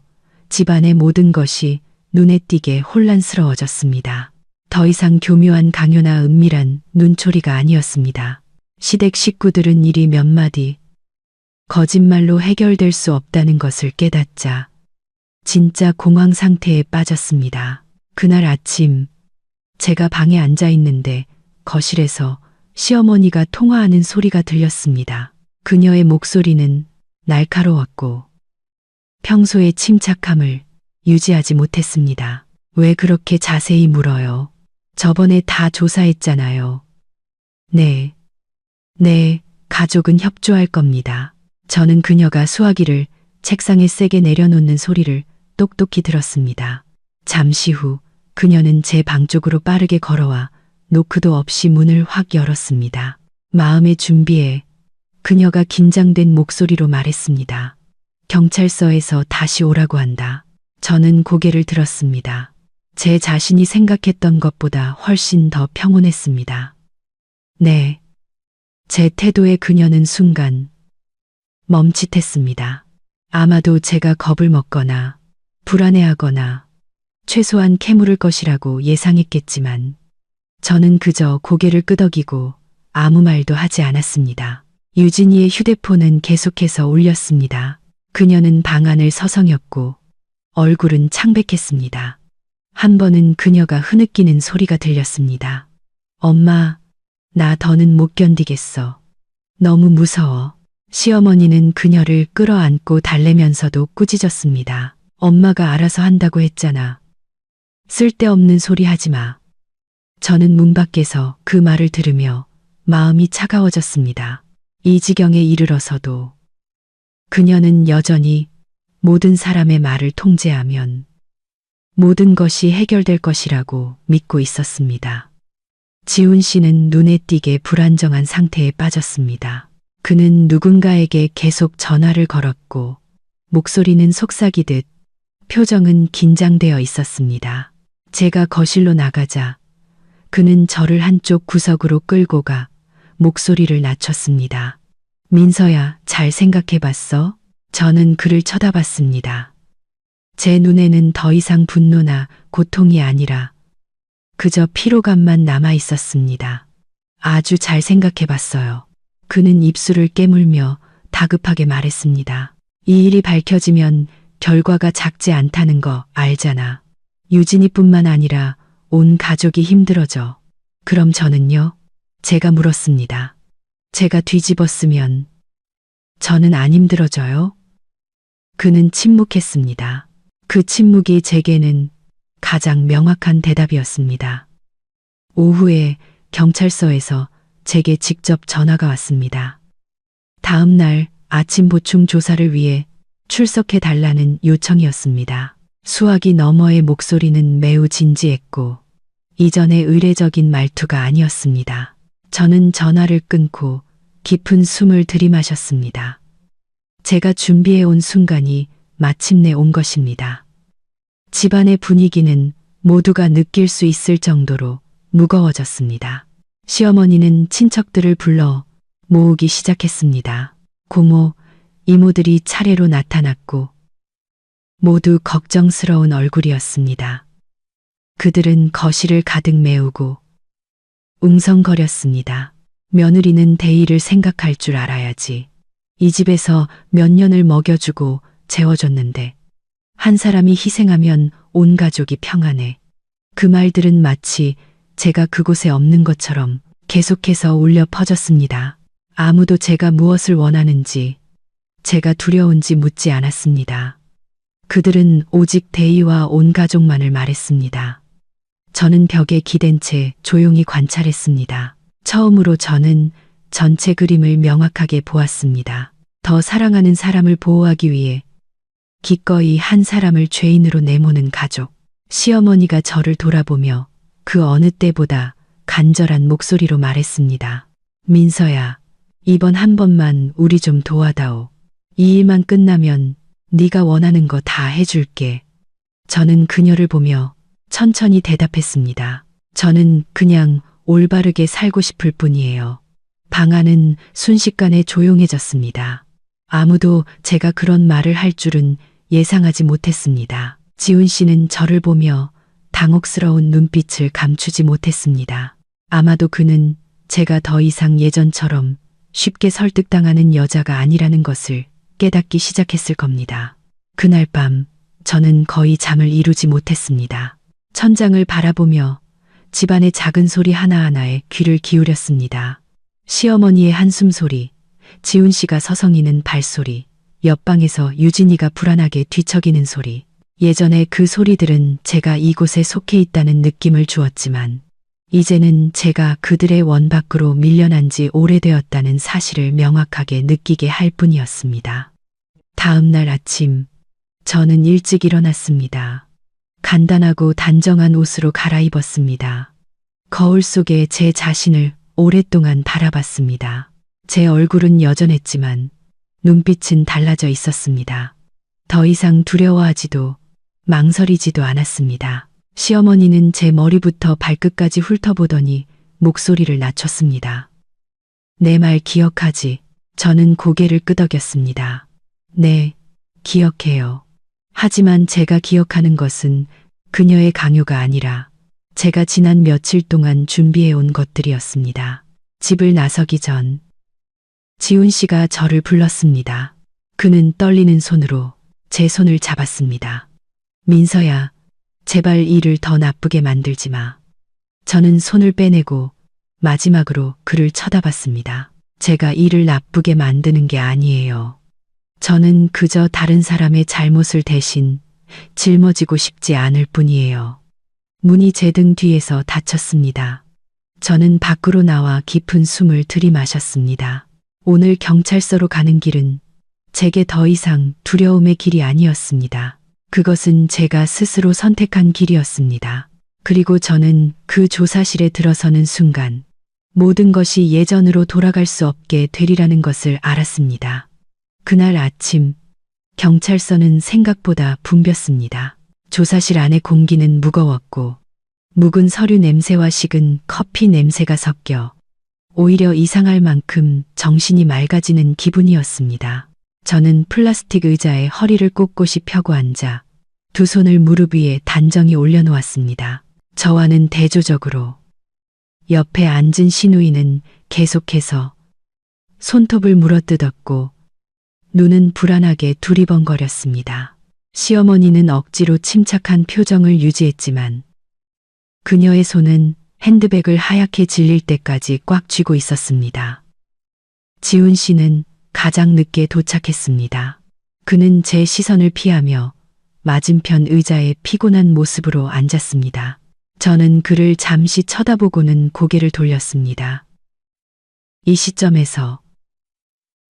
집안의 모든 것이 눈에 띄게 혼란스러워졌습니다. 더 이상 교묘한 강요나 은밀한 눈초리가 아니었습니다. 시댁 식구들은 일이 몇 마디 거짓말로 해결될 수 없다는 것을 깨닫자 진짜 공황 상태에 빠졌습니다. 그날 아침 제가 방에 앉아 있는데 거실에서 시어머니가 통화하는 소리가 들렸습니다. 그녀의 목소리는 날카로웠고 평소의 침착함을 유지하지 못했습니다. 왜 그렇게 자세히 물어요? 저번에 다 조사했잖아요. 네, 가족은 협조할 겁니다. 저는 그녀가 수화기를 책상에 세게 내려놓는 소리를 똑똑히 들었습니다. 잠시 후 그녀는 제 방 쪽으로 빠르게 걸어와 노크도 없이 문을 확 열었습니다. 마음의 준비에 그녀가 긴장된 목소리로 말했습니다. 경찰서에서 다시 오라고 한다. 저는 고개를 들었습니다. 제 자신이 생각했던 것보다 훨씬 더 평온했습니다. 네. 제 태도에 그녀는 순간 멈칫했습니다. 아마도 제가 겁을 먹거나 불안해하거나 최소한 캐물을 것이라고 예상했겠지만 저는 그저 고개를 끄덕이고 아무 말도 하지 않았습니다. 유진이의 휴대폰은 계속해서 울렸습니다. 그녀는 방 안을 서성였고 얼굴은 창백했습니다. 한 번은 그녀가 흐느끼는 소리가 들렸습니다. 엄마, 나 더는 못 견디겠어. 너무 무서워. 시어머니는 그녀를 끌어안고 달래면서도 꾸짖었습니다. 엄마가 알아서 한다고 했잖아. 쓸데없는 소리 하지 마. 저는 문 밖에서 그 말을 들으며 마음이 차가워졌습니다. 이 지경에 이르러서도 그녀는 여전히 모든 사람의 말을 통제하면 모든 것이 해결될 것이라고 믿고 있었습니다. 지훈 씨는 눈에 띄게 불안정한 상태에 빠졌습니다. 그는 누군가에게 계속 전화를 걸었고 목소리는 속삭이듯 표정은 긴장되어 있었습니다. 제가 거실로 나가자 그는 저를 한쪽 구석으로 끌고 가 목소리를 낮췄습니다. 민서야, 잘 생각해봤어? 저는 그를 쳐다봤습니다. 제 눈에는 더 이상 분노나 고통이 아니라 그저 피로감만 남아 있었습니다. 아주 잘 생각해봤어요. 그는 입술을 깨물며 다급하게 말했습니다. 이 일이 밝혀지면 결과가 작지 않다는 거 알잖아. 유진이뿐만 아니라 온 가족이 힘들어져. 그럼 저는요? 제가 물었습니다. 제가 뒤집었으면 저는 안 힘들어져요? 그는 침묵했습니다. 그 침묵이 제게는 가장 명확한 대답이었습니다. 오후에 경찰서에서 제게 직접 전화가 왔습니다. 다음 날 아침 보충 조사를 위해 출석해 달라는 요청이었습니다. 수화기 너머의 목소리는 매우 진지했고 이전의 의례적인 말투가 아니었습니다. 저는 전화를 끊고 깊은 숨을 들이마셨습니다. 제가 준비해온 순간이 마침내 온 것입니다. 집안의 분위기는 모두가 느낄 수 있을 정도로 무거워졌습니다. 시어머니는 친척들을 불러 모으기 시작했습니다. 고모, 이모들이 차례로 나타났고 모두 걱정스러운 얼굴이었습니다. 그들은 거실을 가득 메우고 웅성거렸습니다. 며느리는 대의를 생각할 줄 알아야지. 이 집에서 몇 년을 먹여주고 재워줬는데 한 사람이 희생하면 온 가족이 평안해. 그 말들은 마치 제가 그곳에 없는 것처럼 계속해서 울려 퍼졌습니다. 아무도 제가 무엇을 원하는지, 제가 두려운지 묻지 않았습니다. 그들은 오직 대의와 온 가족만을 말했습니다. 저는 벽에 기댄 채 조용히 관찰했습니다. 처음으로 저는 전체 그림을 명확하게 보았습니다. 더 사랑하는 사람을 보호하기 위해 기꺼이 한 사람을 죄인으로 내모는 가족. 시어머니가 저를 돌아보며 그 어느 때보다 간절한 목소리로 말했습니다. 민서야, 이번 한 번만 우리 좀 도와다오. 이 일만 끝나면 네가 원하는 거 다 해줄게. 저는 그녀를 보며 천천히 대답했습니다. 저는 그냥 올바르게 살고 싶을 뿐이에요. 방 안은 순식간에 조용해졌습니다. 아무도 제가 그런 말을 할 줄은 예상하지 못했습니다. 지훈 씨는 저를 보며 당혹스러운 눈빛을 감추지 못했습니다. 아마도 그는 제가 더 이상 예전처럼 쉽게 설득당하는 여자가 아니라는 것을 깨닫기 시작했을 겁니다. 그날 밤 저는 거의 잠을 이루지 못했습니다. 천장을 바라보며 집안의 작은 소리 하나하나에 귀를 기울였습니다. 시어머니의 한숨 소리, 지훈 씨가 서성이는 발소리, 옆방에서 유진이가 불안하게 뒤척이는 소리. 예전에 그 소리들은 제가 이곳에 속해 있다는 느낌을 주었지만 이제는 제가 그들의 원 밖으로 밀려난 지 오래되었다는 사실을 명확하게 느끼게 할 뿐이었습니다. 다음 날 아침, 저는 일찍 일어났습니다. 간단하고 단정한 옷으로 갈아입었습니다. 거울 속에 제 자신을 오랫동안 바라봤습니다. 제 얼굴은 여전했지만 눈빛은 달라져 있었습니다. 더 이상 두려워하지도 망설이지도 않았습니다. 시어머니는 제 머리부터 발끝까지 훑어보더니 목소리를 낮췄습니다. 내 말 기억하지? 저는 고개를 끄덕였습니다. 네, 기억해요. 하지만 제가 기억하는 것은 그녀의 강요가 아니라 제가 지난 며칠 동안 준비해온 것들이었습니다. 집을 나서기 전 지훈 씨가 저를 불렀습니다. 그는 떨리는 손으로 제 손을 잡았습니다. 민서야, 제발 일을 더 나쁘게 만들지 마. 저는 손을 빼내고 마지막으로 그를 쳐다봤습니다. 제가 일을 나쁘게 만드는 게 아니에요. 저는 그저 다른 사람의 잘못을 대신 짊어지고 싶지 않을 뿐이에요. 문이 제 등 뒤에서 닫혔습니다. 저는 밖으로 나와 깊은 숨을 들이마셨습니다. 오늘 경찰서로 가는 길은 제게 더 이상 두려움의 길이 아니었습니다. 그것은 제가 스스로 선택한 길이었습니다. 그리고 저는 그 조사실에 들어서는 순간 모든 것이 예전으로 돌아갈 수 없게 되리라는 것을 알았습니다. 그날 아침 경찰서는 생각보다 붐볐습니다. 조사실 안의 공기는 무거웠고 묵은 서류 냄새와 식은 커피 냄새가 섞여 오히려 이상할 만큼 정신이 맑아지는 기분이었습니다. 저는 플라스틱 의자에 허리를 꼿꼿이 펴고 앉아 두 손을 무릎 위에 단정히 올려놓았습니다. 저와는 대조적으로 옆에 앉은 시누이는 계속해서 손톱을 물어뜯었고 눈은 불안하게 두리번거렸습니다. 시어머니는 억지로 침착한 표정을 유지했지만 그녀의 손은 핸드백을 하얗게 질릴 때까지 꽉 쥐고 있었습니다. 지훈 씨는 가장 늦게 도착했습니다. 그는 제 시선을 피하며 맞은편 의자에 피곤한 모습으로 앉았습니다. 저는 그를 잠시 쳐다보고는 고개를 돌렸습니다. 이 시점에서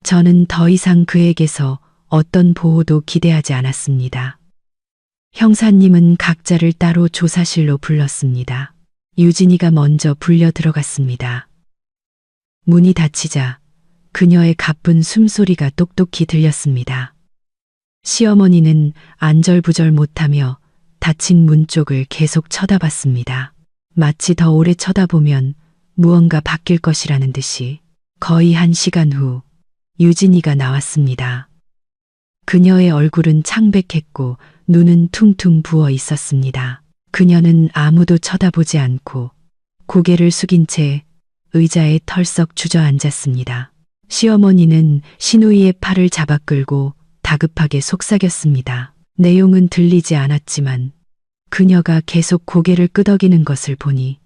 저는 더 이상 그에게서 어떤 보호도 기대하지 않았습니다. 형사님은 각자를 따로 조사실로 불렀습니다. 유진이가 먼저 불려 들어갔습니다. 문이 닫히자 그녀의 가쁜 숨소리가 똑똑히 들렸습니다. 시어머니는 안절부절 못하며 닫힌 문 쪽을 계속 쳐다봤습니다. 마치 더 오래 쳐다보면 무언가 바뀔 것이라는 듯이. 거의 1시간 후 유진이가 나왔습니다. 그녀의 얼굴은 창백했고 눈은 퉁퉁 부어 있었습니다. 그녀는 아무도 쳐다보지 않고 고개를 숙인 채 의자에 털썩 주저앉았습니다. 시어머니는 시누이의 팔을 잡아 끌고 다급하게 속삭였습니다. 내용은 들리지 않았지만 그녀가 계속 고개를 끄덕이는 것을 보니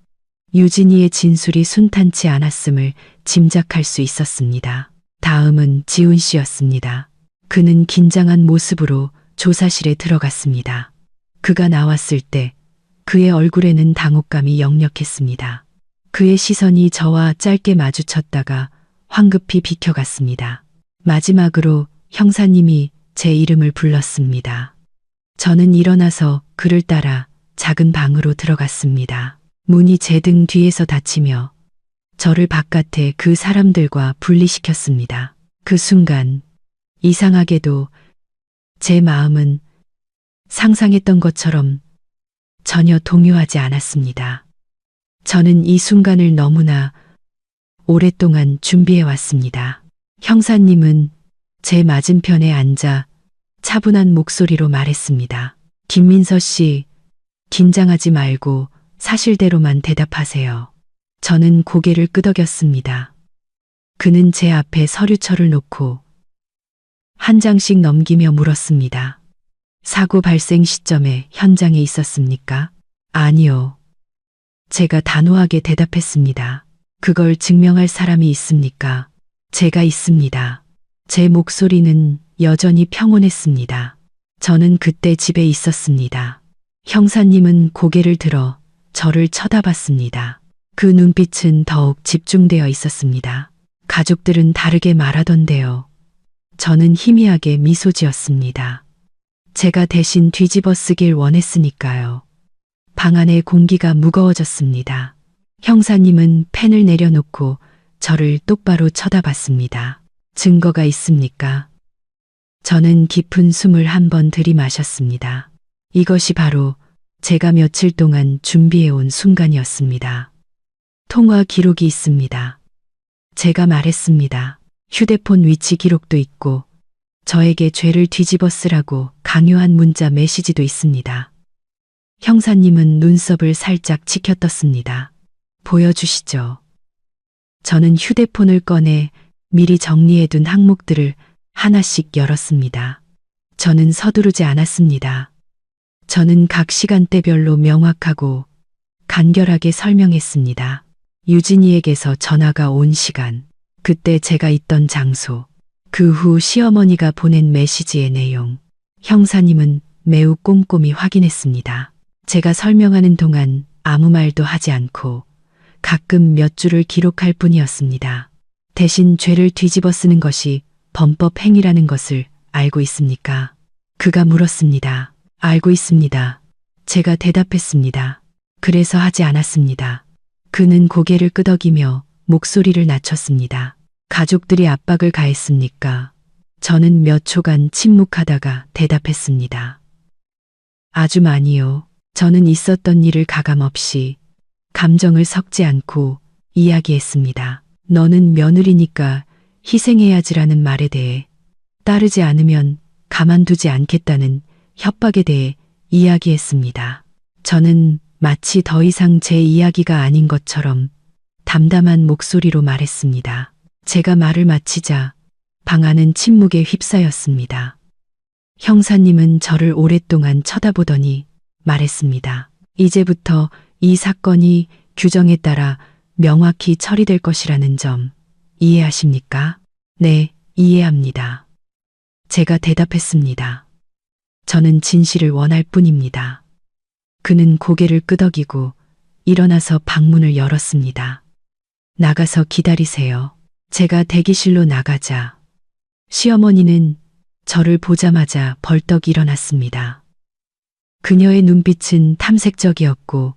유진이의 진술이 순탄치 않았음을 짐작할 수 있었습니다. 다음은 지훈 씨였습니다. 그는 긴장한 모습으로 조사실에 들어갔습니다. 그가 나왔을 때 그의 얼굴에는 당혹감이 역력했습니다. 그의 시선이 저와 짧게 마주쳤다가 황급히 비켜갔습니다. 마지막으로 형사님이 제 이름을 불렀습니다. 저는 일어나서 그를 따라 작은 방으로 들어갔습니다. 문이 제 등 뒤에서 닫히며 저를 바깥에 그 사람들과 분리시켰습니다. 그 순간 이상하게도 제 마음은 상상했던 것처럼 전혀 동요하지 않았습니다. 저는 이 순간을 너무나 오랫동안 준비해 왔습니다. 형사님은 제 맞은편에 앉아 차분한 목소리로 말했습니다. 김민서 씨, 긴장하지 말고 사실대로만 대답하세요. 저는 고개를 끄덕였습니다. 그는 제 앞에 서류철을 놓고 한 장씩 넘기며 물었습니다. 사고 발생 시점에 현장에 있었습니까? 아니요. 제가 단호하게 대답했습니다. 그걸 증명할 사람이 있습니까? 제가 있습니다. 제 목소리는 여전히 평온했습니다. 저는 그때 집에 있었습니다. 형사님은 고개를 들어 저를 쳐다봤습니다. 그 눈빛은 더욱 집중되어 있었습니다. 가족들은 다르게 말하던데요. 저는 희미하게 미소 지었습니다. 제가 대신 뒤집어 쓰길 원했으니까요. 방 안의 공기가 무거워졌습니다. 형사님은 펜을 내려놓고 저를 똑바로 쳐다봤습니다. 증거가 있습니까? 저는 깊은 숨을 한 번 들이마셨습니다. 이것이 바로 제가 며칠 동안 준비해온 순간이었습니다. 통화 기록이 있습니다. 제가 말했습니다. 휴대폰 위치 기록도 있고 저에게 죄를 뒤집어 쓰라고 강요한 문자 메시지도 있습니다. 형사님은 눈썹을 살짝 치켜떴습니다. 보여주시죠. 저는 휴대폰을 꺼내 미리 정리해둔 항목들을 하나씩 열었습니다. 저는 서두르지 않았습니다. 저는 각 시간대별로 명확하고 간결하게 설명했습니다. 유진이에게서 전화가 온 시간, 그때 제가 있던 장소, 그 후 시어머니가 보낸 메시지의 내용. 형사님은 매우 꼼꼼히 확인했습니다. 제가 설명하는 동안 아무 말도 하지 않고 가끔 몇 줄을 기록할 뿐이었습니다. 대신 죄를 뒤집어 쓰는 것이 범법 행위라는 것을 알고 있습니까? 그가 물었습니다. 알고 있습니다. 제가 대답했습니다. 그래서 하지 않았습니다. 그는 고개를 끄덕이며 목소리를 낮췄습니다. 가족들이 압박을 가했습니까? 저는 몇 초간 침묵하다가 대답했습니다. 아주 많이요. 저는 있었던 일을 가감없이 감정을 섞지 않고 이야기했습니다. 너는 며느리니까 희생해야지라는 말에 대해, 따르지 않으면 가만두지 않겠다는 협박에 대해 이야기했습니다. 저는 마치 더 이상 제 이야기가 아닌 것처럼 담담한 목소리로 말했습니다. 제가 말을 마치자 방 안은 침묵에 휩싸였습니다. 형사님은 저를 오랫동안 쳐다보더니 말했습니다. 이제부터 이 사건이 규정에 따라 명확히 처리될 것이라는 점 이해하십니까? 네, 이해합니다. 제가 대답했습니다. 저는 진실을 원할 뿐입니다. 그는 고개를 끄덕이고 일어나서 방문을 열었습니다. 나가서 기다리세요. 제가 대기실로 나가자 시어머니는 저를 보자마자 벌떡 일어났습니다. 그녀의 눈빛은 탐색적이었고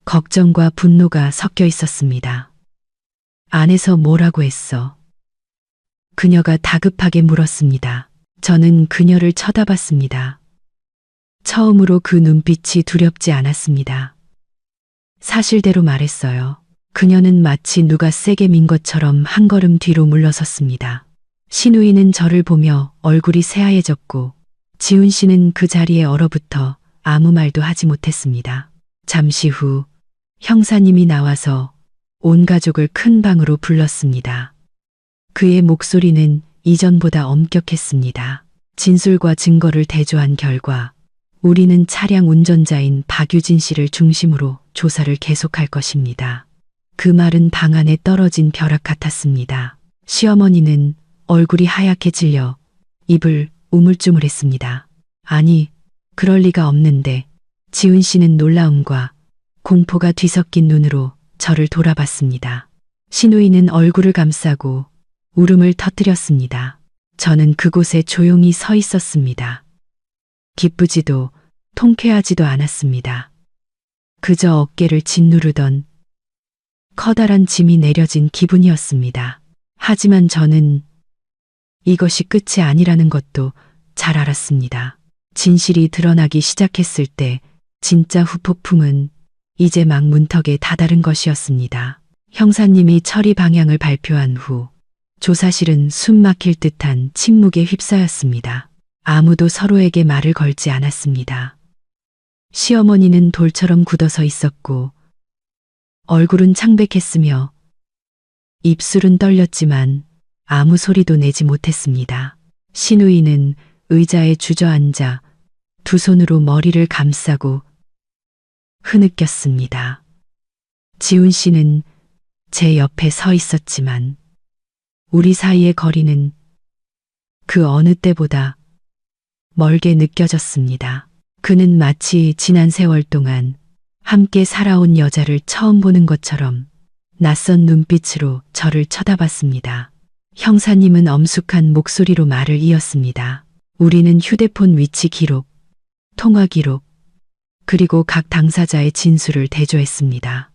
걱정과 분노가 섞여 있었습니다. 안에서 뭐라고 했어? 그녀가 다급하게 물었습니다. 저는 그녀를 쳐다봤습니다. 처음으로 그 눈빛이 두렵지 않았습니다. 사실대로 말했어요. 그녀는 마치 누가 세게 민 것처럼 한 걸음 뒤로 물러섰습니다. 신우이는 저를 보며 얼굴이 새하얘졌고 지훈 씨는 그 자리에 얼어붙어 아무 말도 하지 못했습니다. 잠시 후 형사님이 나와서 온 가족을 큰 방으로 불렀습니다. 그의 목소리는 이전보다 엄격했습니다. 진술과 증거를 대조한 결과 우리는 차량 운전자인 박유진 씨를 중심으로 조사를 계속할 것입니다. 그 말은 방 안에 떨어진 벼락 같았습니다. 시어머니는 얼굴이 하얗게 질려 입을 우물쭈물했습니다. 아니, 그럴 리가 없는데. 지훈 씨는 놀라움과 공포가 뒤섞인 눈으로 저를 돌아봤습니다. 신우이는 얼굴을 감싸고 울음을 터뜨렸습니다. 저는 그곳에 조용히 서 있었습니다. 기쁘지도 통쾌하지도 않았습니다. 그저 어깨를 짓누르던 커다란 짐이 내려진 기분이었습니다. 하지만 저는 이것이 끝이 아니라는 것도 잘 알았습니다. 진실이 드러나기 시작했을 때 진짜 후폭풍은 이제 막 문턱에 다다른 것이었습니다. 형사님이 처리 방향을 발표한 후 조사실은 숨 막힐 듯한 침묵에 휩싸였습니다. 아무도 서로에게 말을 걸지 않았습니다. 시어머니는 돌처럼 굳어서 있었고 얼굴은 창백했으며 입술은 떨렸지만 아무 소리도 내지 못했습니다. 신우이는 의자에 주저앉아 두 손으로 머리를 감싸고 흐느꼈습니다. 지훈 씨는 제 옆에 서 있었지만 우리 사이의 거리는 그 어느 때보다 멀게 느껴졌습니다. 그는 마치 지난 세월 동안 함께 살아온 여자를 처음 보는 것처럼 낯선 눈빛으로 저를 쳐다봤습니다. 형사님은 엄숙한 목소리로 말을 이었습니다. 우리는 휴대폰 위치 기록, 통화 기록, 그리고 각 당사자의 진술을 대조했습니다.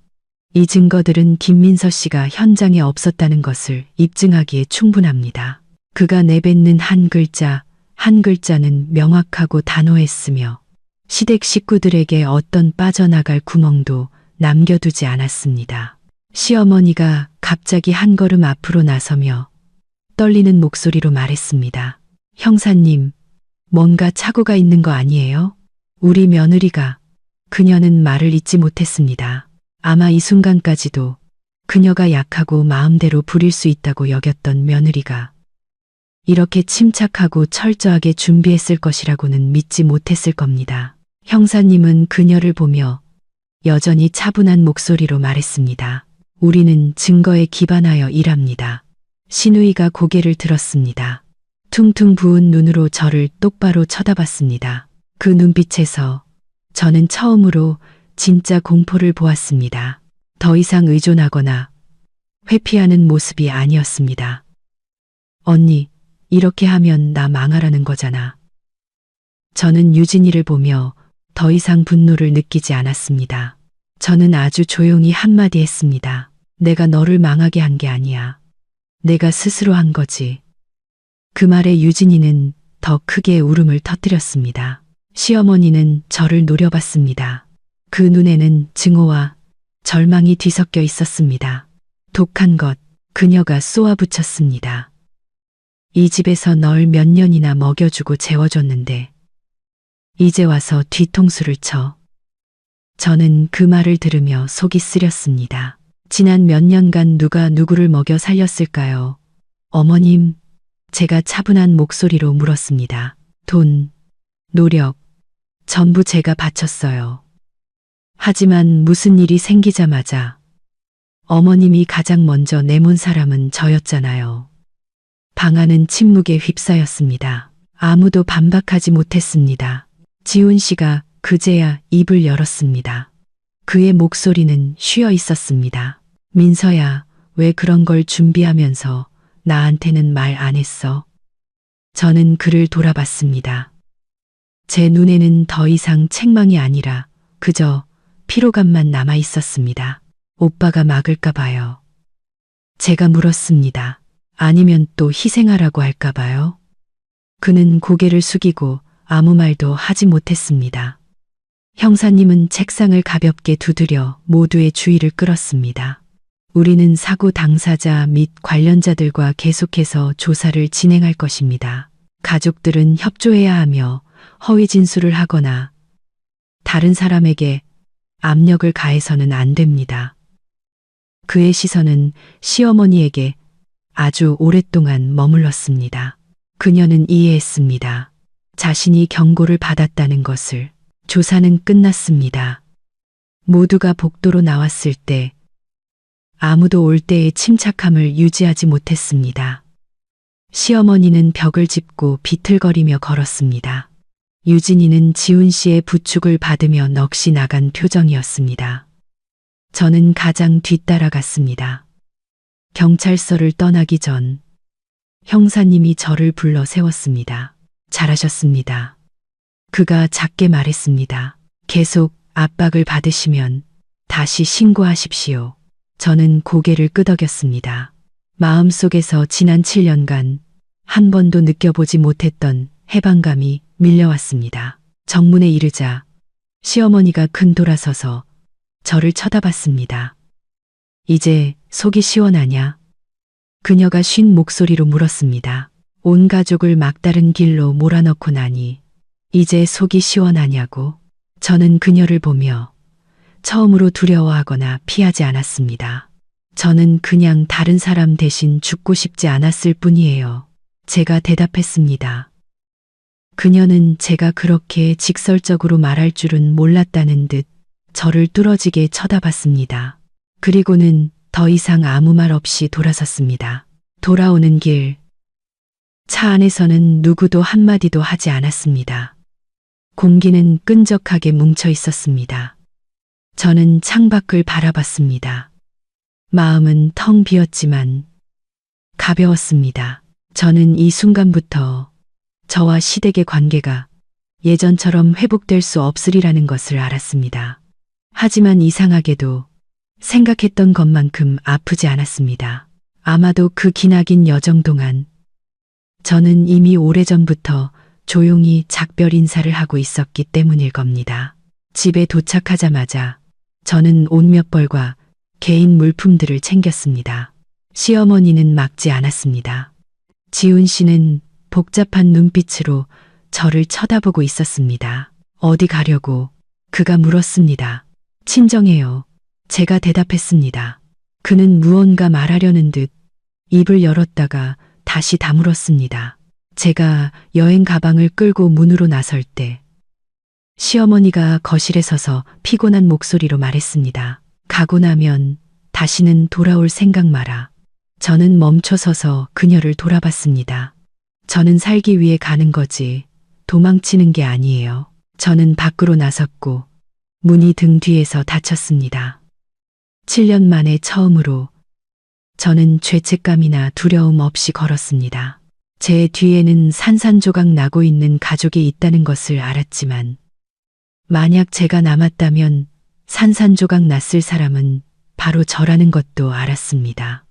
이 증거들은 김민서 씨가 현장에 없었다는 것을 입증하기에 충분합니다. 그가 내뱉는 한 글자는 명확하고 단호했으며 시댁 식구들에게 어떤 빠져나갈 구멍도 남겨두지 않았습니다. 시어머니가 갑자기 한 걸음 앞으로 나서며 떨리는 목소리로 말했습니다. 형사님, 뭔가 착오가 있는 거 아니에요? 우리 며느리가. 그녀는 말을 잇지 못했습니다. 아마 이 순간까지도 그녀가 약하고 마음대로 부릴 수 있다고 여겼던 며느리가 이렇게 침착하고 철저하게 준비했을 것이라고는 믿지 못했을 겁니다. 형사님은 그녀를 보며 여전히 차분한 목소리로 말했습니다. 우리는 증거에 기반하여 일합니다. 신우이가 고개를 들었습니다. 퉁퉁 부은 눈으로 저를 똑바로 쳐다봤습니다. 그 눈빛에서 저는 처음으로 진짜 공포를 보았습니다. 더 이상 의존하거나 회피하는 모습이 아니었습니다. 언니, 이렇게 하면 나 망하라는 거잖아. 저는 유진이를 보며 더 이상 분노를 느끼지 않았습니다. 저는 아주 조용히 한마디 했습니다. 내가 너를 망하게 한 게 아니야. 내가 스스로 한 거지. 그 말에 유진이는 더 크게 울음을 터뜨렸습니다. 시어머니는 저를 노려봤습니다. 그 눈에는 증오와 절망이 뒤섞여 있었습니다. 독한 것, 그녀가 쏘아붙였습니다. 이 집에서 널 몇 년이나 먹여주고 재워줬는데 이제 와서 뒤통수를 쳐. 저는 그 말을 들으며 속이 쓰렸습니다. 지난 몇 년간 누가 누구를 먹여 살렸을까요? 어머님, 제가 차분한 목소리로 물었습니다. 돈, 노력, 전부 제가 바쳤어요. 하지만 무슨 일이 생기자마자 어머님이 가장 먼저 내몬 사람은 저였잖아요. 방 안은 침묵에 휩싸였습니다. 아무도 반박하지 못했습니다. 지훈 씨가 그제야 입을 열었습니다. 그의 목소리는 쉬어 있었습니다. 민서야, 왜 그런 걸 준비하면서 나한테는 말 안 했어? 저는 그를 돌아봤습니다. 제 눈에는 더 이상 책망이 아니라 그저 피로감만 남아 있었습니다. 오빠가 막을까 봐요. 제가 물었습니다. 아니면 또 희생하라고 할까 봐요? 그는 고개를 숙이고 아무 말도 하지 못했습니다. 형사님은 책상을 가볍게 두드려 모두의 주의를 끌었습니다. 우리는 사고 당사자 및 관련자들과 계속해서 조사를 진행할 것입니다. 가족들은 협조해야 하며 허위 진술을 하거나 다른 사람에게 압력을 가해서는 안 됩니다. 그의 시선은 시어머니에게 아주 오랫동안 머물렀습니다. 그녀는 이해했습니다. 자신이 경고를 받았다는 것을. 조사는 끝났습니다. 모두가 복도로 나왔을 때 아무도 올 때의 침착함을 유지하지 못했습니다. 시어머니는 벽을 짚고 비틀거리며 걸었습니다. 유진이는 지훈 씨의 부축을 받으며 넋이 나간 표정이었습니다. 저는 가장 뒤따라갔습니다. 경찰서를 떠나기 전 형사님이 저를 불러 세웠습니다. 잘하셨습니다. 그가 작게 말했습니다. 계속 압박을 받으시면 다시 신고하십시오. 저는 고개를 끄덕였습니다. 마음속에서 지난 7년간 한 번도 느껴보지 못했던 해방감이 밀려왔습니다. 정문에 이르자 시어머니가 큰 돌아서서 저를 쳐다봤습니다. 이제 속이 시원하냐? 그녀가 쉰 목소리로 물었습니다. 온 가족을 막다른 길로 몰아넣고 나니 이제 속이 시원하냐고. 저는 그녀를 보며 처음으로 두려워하거나 피하지 않았습니다. 저는 그냥 다른 사람 대신 죽고 싶지 않았을 뿐이에요. 제가 대답했습니다. 그녀는 제가 그렇게 직설적으로 말할 줄은 몰랐다는 듯 저를 뚫어지게 쳐다봤습니다. 그리고는 더 이상 아무 말 없이 돌아섰습니다. 돌아오는 길, 차 안에서는 누구도 한마디도 하지 않았습니다. 공기는 끈적하게 뭉쳐 있었습니다. 저는 창밖을 바라봤습니다. 마음은 텅 비었지만 가벼웠습니다. 저는 이 순간부터 저와 시댁의 관계가 예전처럼 회복될 수 없으리라는 것을 알았습니다. 하지만 이상하게도 생각했던 것만큼 아프지 않았습니다. 아마도 그 기나긴 여정 동안 저는 이미 오래전부터 조용히 작별 인사를 하고 있었기 때문일 겁니다. 집에 도착하자마자 저는 옷 몇 벌과 개인 물품들을 챙겼습니다. 시어머니는 막지 않았습니다. 지훈 씨는 복잡한 눈빛으로 저를 쳐다보고 있었습니다. 어디 가려고? 그가 물었습니다. 친정해요. 제가 대답했습니다. 그는 무언가 말하려는 듯 입을 열었다가 다시 다물었습니다. 제가 여행 가방을 끌고 문으로 나설 때 시어머니가 거실에 서서 피곤한 목소리로 말했습니다. 가고 나면 다시는 돌아올 생각 마라. 저는 멈춰 서서 그녀를 돌아봤습니다. 저는 살기 위해 가는 거지 도망치는 게 아니에요. 저는 밖으로 나섰고 문이 등 뒤에서 닫혔습니다. 7년 만에 처음으로 저는 죄책감이나 두려움 없이 걸었습니다. 제 뒤에는 산산조각 나고 있는 가족이 있다는 것을 알았지만 만약 제가 남았다면 산산조각 났을 사람은 바로 저라는 것도 알았습니다.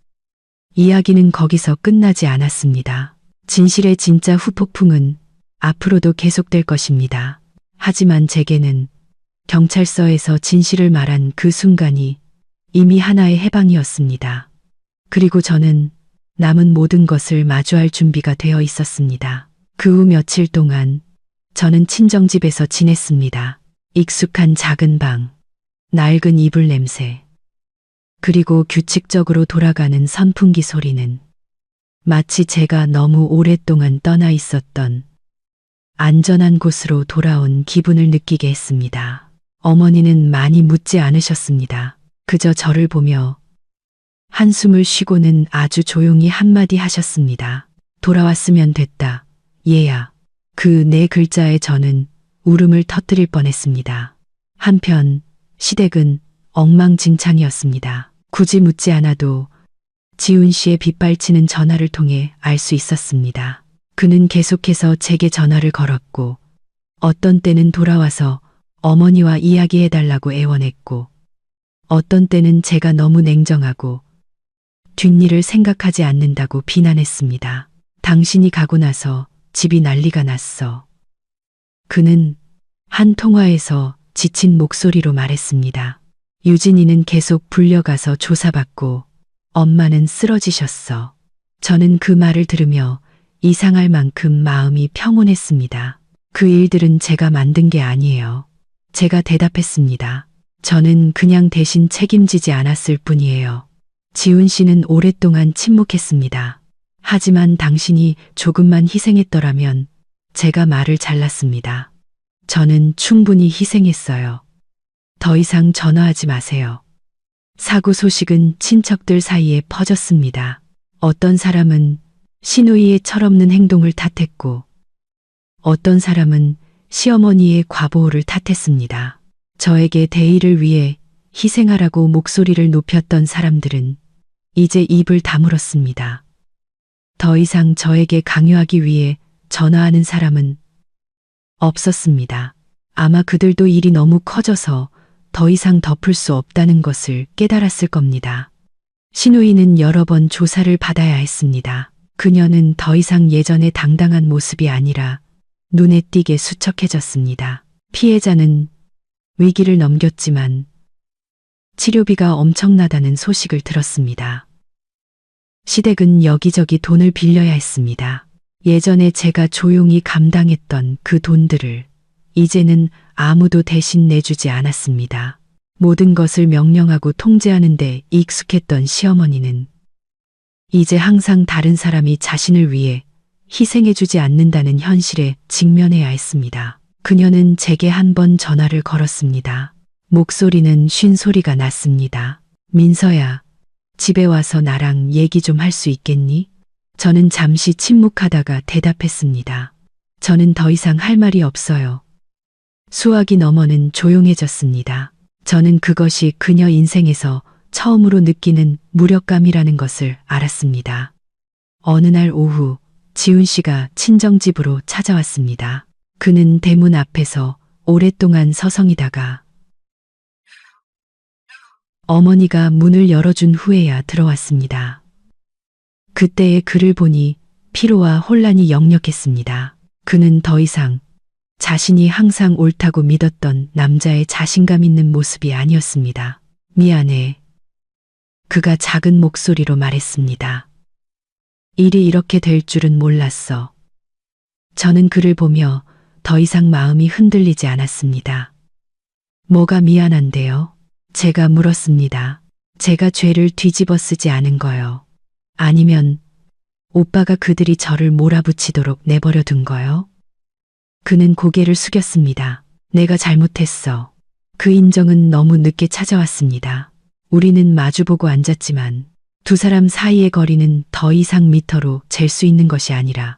이야기는 거기서 끝나지 않았습니다. 진실의 진짜 후폭풍은 앞으로도 계속될 것입니다. 하지만 제게는 경찰서에서 진실을 말한 그 순간이 이미 하나의 해방이었습니다. 그리고 저는 남은 모든 것을 마주할 준비가 되어 있었습니다. 그 후 며칠 동안 저는 친정집에서 지냈습니다. 익숙한 작은 방, 낡은 이불 냄새, 그리고 규칙적으로 돌아가는 선풍기 소리는 마치 제가 너무 오랫동안 떠나 있었던 안전한 곳으로 돌아온 기분을 느끼게 했습니다. 어머니는 많이 묻지 않으셨습니다. 그저 저를 보며 한숨을 쉬고는 아주 조용히 한마디 하셨습니다. 돌아왔으면 됐다. 얘야. 그 네 글자에 저는 울음을 터뜨릴 뻔했습니다. 한편 시댁은 엉망진창이었습니다. 굳이 묻지 않아도 지훈 씨의 빗발치는 전화를 통해 알 수 있었습니다. 그는 계속해서 제게 전화를 걸었고 어떤 때는 돌아와서 어머니와 이야기해달라고 애원했고 어떤 때는 제가 너무 냉정하고 뒷일을 생각하지 않는다고 비난했습니다. 당신이 가고 나서 집이 난리가 났어. 그는 한 통화에서 지친 목소리로 말했습니다. 유진이는 계속 불려가서 조사받고 엄마는 쓰러지셨어. 저는 그 말을 들으며 이상할 만큼 마음이 평온했습니다. 그 일들은 제가 만든 게 아니에요. 제가 대답했습니다. 저는 그냥 대신 책임지지 않았을 뿐이에요. 지훈 씨는 오랫동안 침묵했습니다. 하지만 당신이 조금만 희생했더라면 제가 말을 잘랐습니다. 저는 충분히 희생했어요. 더 이상 전화하지 마세요. 사고 소식은 친척들 사이에 퍼졌습니다. 어떤 사람은 시누이의 철없는 행동을 탓했고 어떤 사람은 시어머니의 과보호를 탓했습니다. 저에게 대의를 위해 희생하라고 목소리를 높였던 사람들은 이제 입을 다물었습니다. 더 이상 저에게 강요하기 위해 전화하는 사람은 없었습니다. 아마 그들도 일이 너무 커져서 더 이상 덮을 수 없다는 것을 깨달았을 겁니다. 시누이는 여러 번 조사를 받아야 했습니다. 그녀는 더 이상 예전의 당당한 모습이 아니라 눈에 띄게 수척해졌습니다. 피해자는 위기를 넘겼지만 치료비가 엄청나다는 소식을 들었습니다. 시댁은 여기저기 돈을 빌려야 했습니다. 예전에 제가 조용히 감당했던 그 돈들을 이제는 아무도 대신 내주지 않았습니다. 모든 것을 명령하고 통제하는 데 익숙했던 시어머니는 이제 항상 다른 사람이 자신을 위해 희생해주지 않는다는 현실에 직면해야 했습니다. 그녀는 제게 한 번 전화를 걸었습니다. 목소리는 쉰 소리가 났습니다. 민서야, 집에 와서 나랑 얘기 좀 할 수 있겠니? 저는 잠시 침묵하다가 대답했습니다. 저는 더 이상 할 말이 없어요. 수화기 너머는 조용해졌습니다. 저는 그것이 그녀 인생에서 처음으로 느끼는 무력감이라는 것을 알았습니다. 어느 날 오후 지훈 씨가 친정집으로 찾아왔습니다. 그는 대문 앞에서 오랫동안 서성이다가 어머니가 문을 열어준 후에야 들어왔습니다. 그때의 그를 보니 피로와 혼란이 역력했습니다. 그는 더 이상 자신이 항상 옳다고 믿었던 남자의 자신감 있는 모습이 아니었습니다. 미안해. 그가 작은 목소리로 말했습니다. 일이 이렇게 될 줄은 몰랐어. 저는 그를 보며 더 이상 마음이 흔들리지 않았습니다. 뭐가 미안한데요? 제가 물었습니다. 제가 죄를 뒤집어 쓰지 않은 거요. 아니면 오빠가 그들이 저를 몰아붙이도록 내버려 둔 거요? 그는 고개를 숙였습니다. 내가 잘못했어. 그 인정은 너무 늦게 찾아왔습니다. 우리는 마주보고 앉았지만 두 사람 사이의 거리는 더 이상 미터로 잴 수 있는 것이 아니라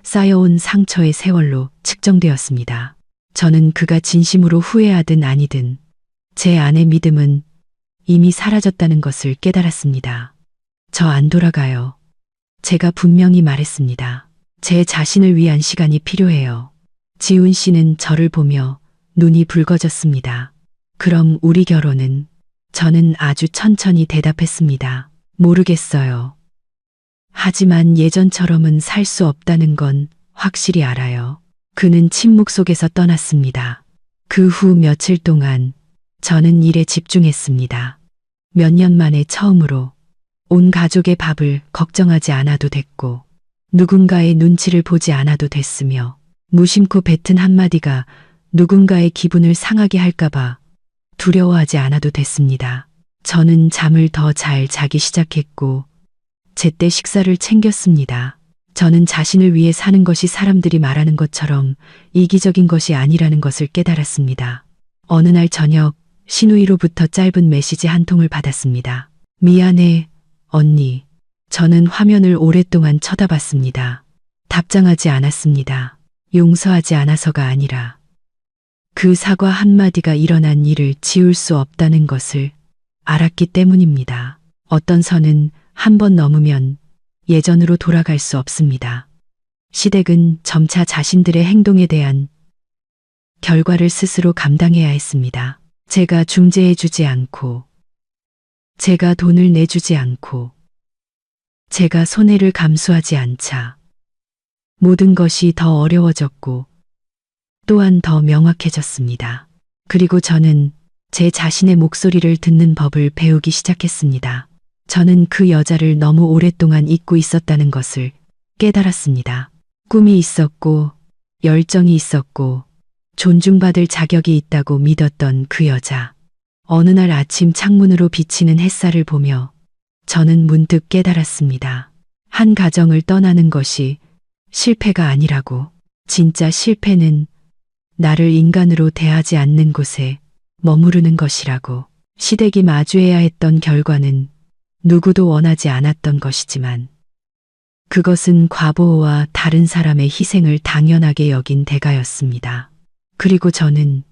쌓여온 상처의 세월로 측정되었습니다. 저는 그가 진심으로 후회하든 아니든 제 안의 믿음은 이미 사라졌다는 것을 깨달았습니다. 저 안 돌아가요. 제가 분명히 말했습니다. 제 자신을 위한 시간이 필요해요. 지훈 씨는 저를 보며 눈이 붉어졌습니다. 그럼 우리 결혼은? 저는 아주 천천히 대답했습니다. 모르겠어요. 하지만 예전처럼은 살 수 없다는 건 확실히 알아요. 그는 침묵 속에서 떠났습니다. 그 후 며칠 동안 저는 일에 집중했습니다. 몇 년 만에 처음으로 온 가족의 밥을 걱정하지 않아도 됐고 누군가의 눈치를 보지 않아도 됐으며 무심코 뱉은 한마디가 누군가의 기분을 상하게 할까봐 두려워하지 않아도 됐습니다. 저는 잠을 더 잘 자기 시작했고 제때 식사를 챙겼습니다. 저는 자신을 위해 사는 것이 사람들이 말하는 것처럼 이기적인 것이 아니라는 것을 깨달았습니다. 어느 날 저녁 신우이로부터 짧은 메시지 한 통을 받았습니다. 미안해, 언니. 저는 화면을 오랫동안 쳐다봤습니다. 답장하지 않았습니다. 용서하지 않아서가 아니라 그 사과 한마디가 일어난 일을 지울 수 없다는 것을 알았기 때문입니다. 어떤 선은 한 번 넘으면 예전으로 돌아갈 수 없습니다. 시댁은 점차 자신들의 행동에 대한 결과를 스스로 감당해야 했습니다. 제가 중재해주지 않고, 제가 돈을 내주지 않고, 제가 손해를 감수하지 않자 모든 것이 더 어려워졌고 또한 더 명확해졌습니다. 그리고 저는 제 자신의 목소리를 듣는 법을 배우기 시작했습니다. 저는 그 여자를 너무 오랫동안 잊고 있었다는 것을 깨달았습니다. 꿈이 있었고, 열정이 있었고, 존중받을 자격이 있다고 믿었던 그 여자. 어느 날 아침 창문으로 비치는 햇살을 보며 저는 문득 깨달았습니다. 한 가정을 떠나는 것이 실패가 아니라고. 진짜 실패는 나를 인간으로 대하지 않는 곳에 머무르는 것이라고. 시댁이 마주해야 했던 결과는 누구도 원하지 않았던 것이지만 그것은 과보호와 다른 사람의 희생을 당연하게 여긴 대가였습니다. 그리고 저는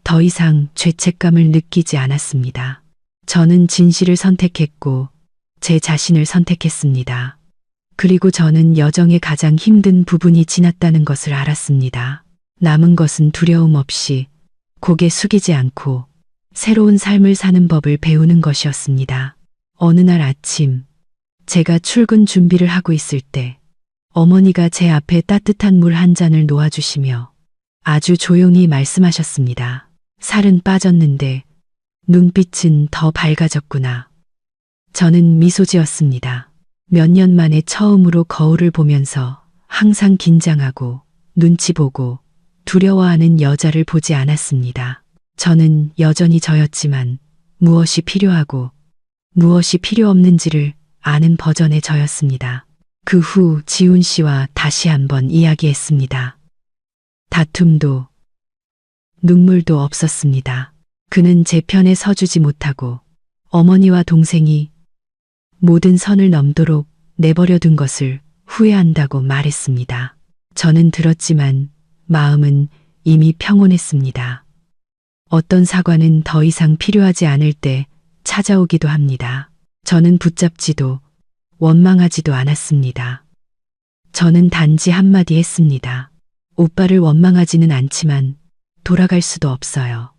더 이상 죄책감을 느끼지 않았습니다. 저는 진실을 선택했고 제 자신을 선택했습니다. 그리고 저는 여정의 가장 힘든 부분이 지났다는 것을 알았습니다. 남은 것은 두려움 없이 고개 숙이지 않고 새로운 삶을 사는 법을 배우는 것이었습니다. 어느 날 아침 제가 출근 준비를 하고 있을 때 어머니가 제 앞에 따뜻한 물 한 잔을 놓아주시며 아주 조용히 말씀하셨습니다. 살은 빠졌는데 눈빛은 더 밝아졌구나. 저는 미소 지었습니다. 몇 년 만에 처음으로 거울을 보면서 항상 긴장하고 눈치 보고 두려워하는 여자를 보지 않았습니다. 저는 여전히 저였지만 무엇이 필요하고 무엇이 필요 없는지를 아는 버전의 저였습니다. 그 후 지훈 씨와 다시 한번 이야기했습니다. 다툼도 눈물도 없었습니다. 그는 제 편에 서주지 못하고 어머니와 동생이 모든 선을 넘도록 내버려둔 것을 후회한다고 말했습니다. 저는 들었지만 마음은 이미 평온했습니다. 어떤 사과는 더 이상 필요하지 않을 때 찾아오기도 합니다. 저는 붙잡지도 원망하지도 않았습니다. 저는 단지 한마디 했습니다. 오빠를 원망하지는 않지만 돌아갈 수도 없어요.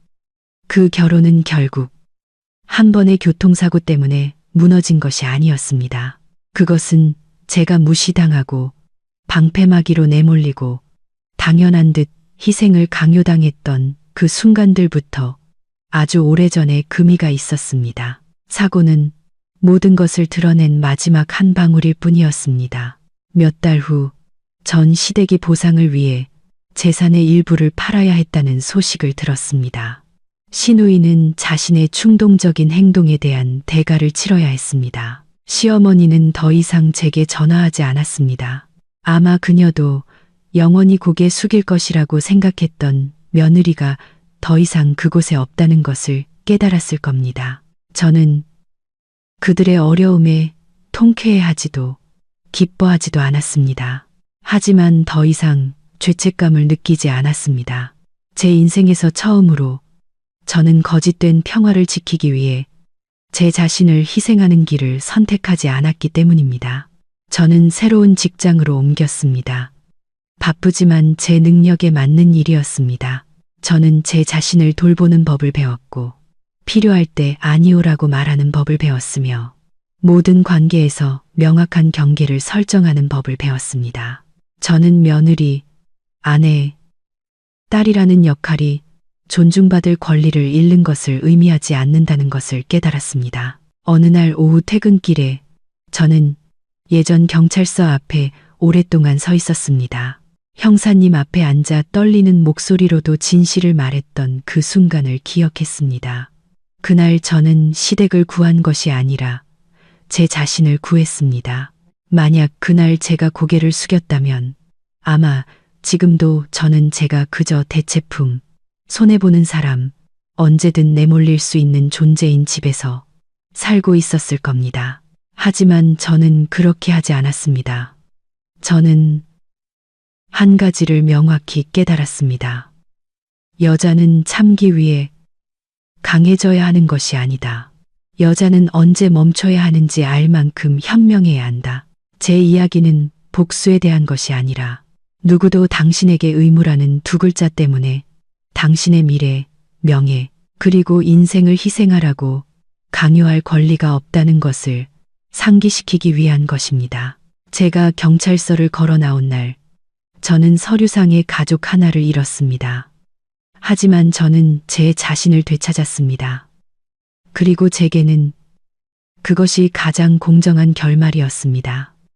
그 결혼은 결국 한 번의 교통사고 때문에 무너진 것이 아니었습니다. 그것은 제가 무시당하고 방패막이로 내몰리고 당연한 듯 희생을 강요당했던 그 순간들부터 아주 오래전에 금이가 있었습니다. 사고는 모든 것을 드러낸 마지막 한 방울일 뿐이었습니다. 몇 달 후 전 시댁이 보상을 위해 재산의 일부를 팔아야 했다는 소식을 들었습니다. 시누이는 자신의 충동적인 행동에 대한 대가를 치러야 했습니다. 시어머니는 더 이상 제게 전화하지 않았습니다. 아마 그녀도 영원히 고개 숙일 것이라고 생각했던 며느리가 더 이상 그곳에 없다는 것을 깨달았을 겁니다. 저는 그들의 어려움에 통쾌해하지도 기뻐하지도 않았습니다. 하지만 더 이상 죄책감을 느끼지 않았습니다. 제 인생에서 처음으로 저는 거짓된 평화를 지키기 위해 제 자신을 희생하는 길을 선택하지 않았기 때문입니다. 저는 새로운 직장으로 옮겼습니다. 바쁘지만 제 능력에 맞는 일이었습니다. 저는 제 자신을 돌보는 법을 배웠고 필요할 때 아니오라고 말하는 법을 배웠으며 모든 관계에서 명확한 경계를 설정하는 법을 배웠습니다. 저는 며느리, 아내, 딸이라는 역할이 존중받을 권리를 잃는 것을 의미하지 않는다는 것을 깨달았습니다. 어느 날 오후 퇴근길에 저는 예전 경찰서 앞에 오랫동안 서 있었습니다. 형사님 앞에 앉아 떨리는 목소리로도 진실을 말했던 그 순간을 기억했습니다. 그날 저는 시댁을 구한 것이 아니라 제 자신을 구했습니다. 만약 그날 제가 고개를 숙였다면 아마 지금도 저는 제가 그저 대체품, 손해보는 사람, 언제든 내몰릴 수 있는 존재인 집에서 살고 있었을 겁니다. 하지만 저는 그렇게 하지 않았습니다. 저는 한 가지를 명확히 깨달았습니다. 여자는 참기 위해 강해져야 하는 것이 아니다. 여자는 언제 멈춰야 하는지 알 만큼 현명해야 한다. 제 이야기는 복수에 대한 것이 아니라 누구도 당신에게 의무라는 두 글자 때문에 당신의 미래, 명예, 그리고 인생을 희생하라고 강요할 권리가 없다는 것을 상기시키기 위한 것입니다. 제가 경찰서를 걸어 나온 날, 저는 서류상의 가족 하나를 잃었습니다. 하지만 저는 제 자신을 되찾았습니다. 그리고 제게는 그것이 가장 공정한 결말이었습니다.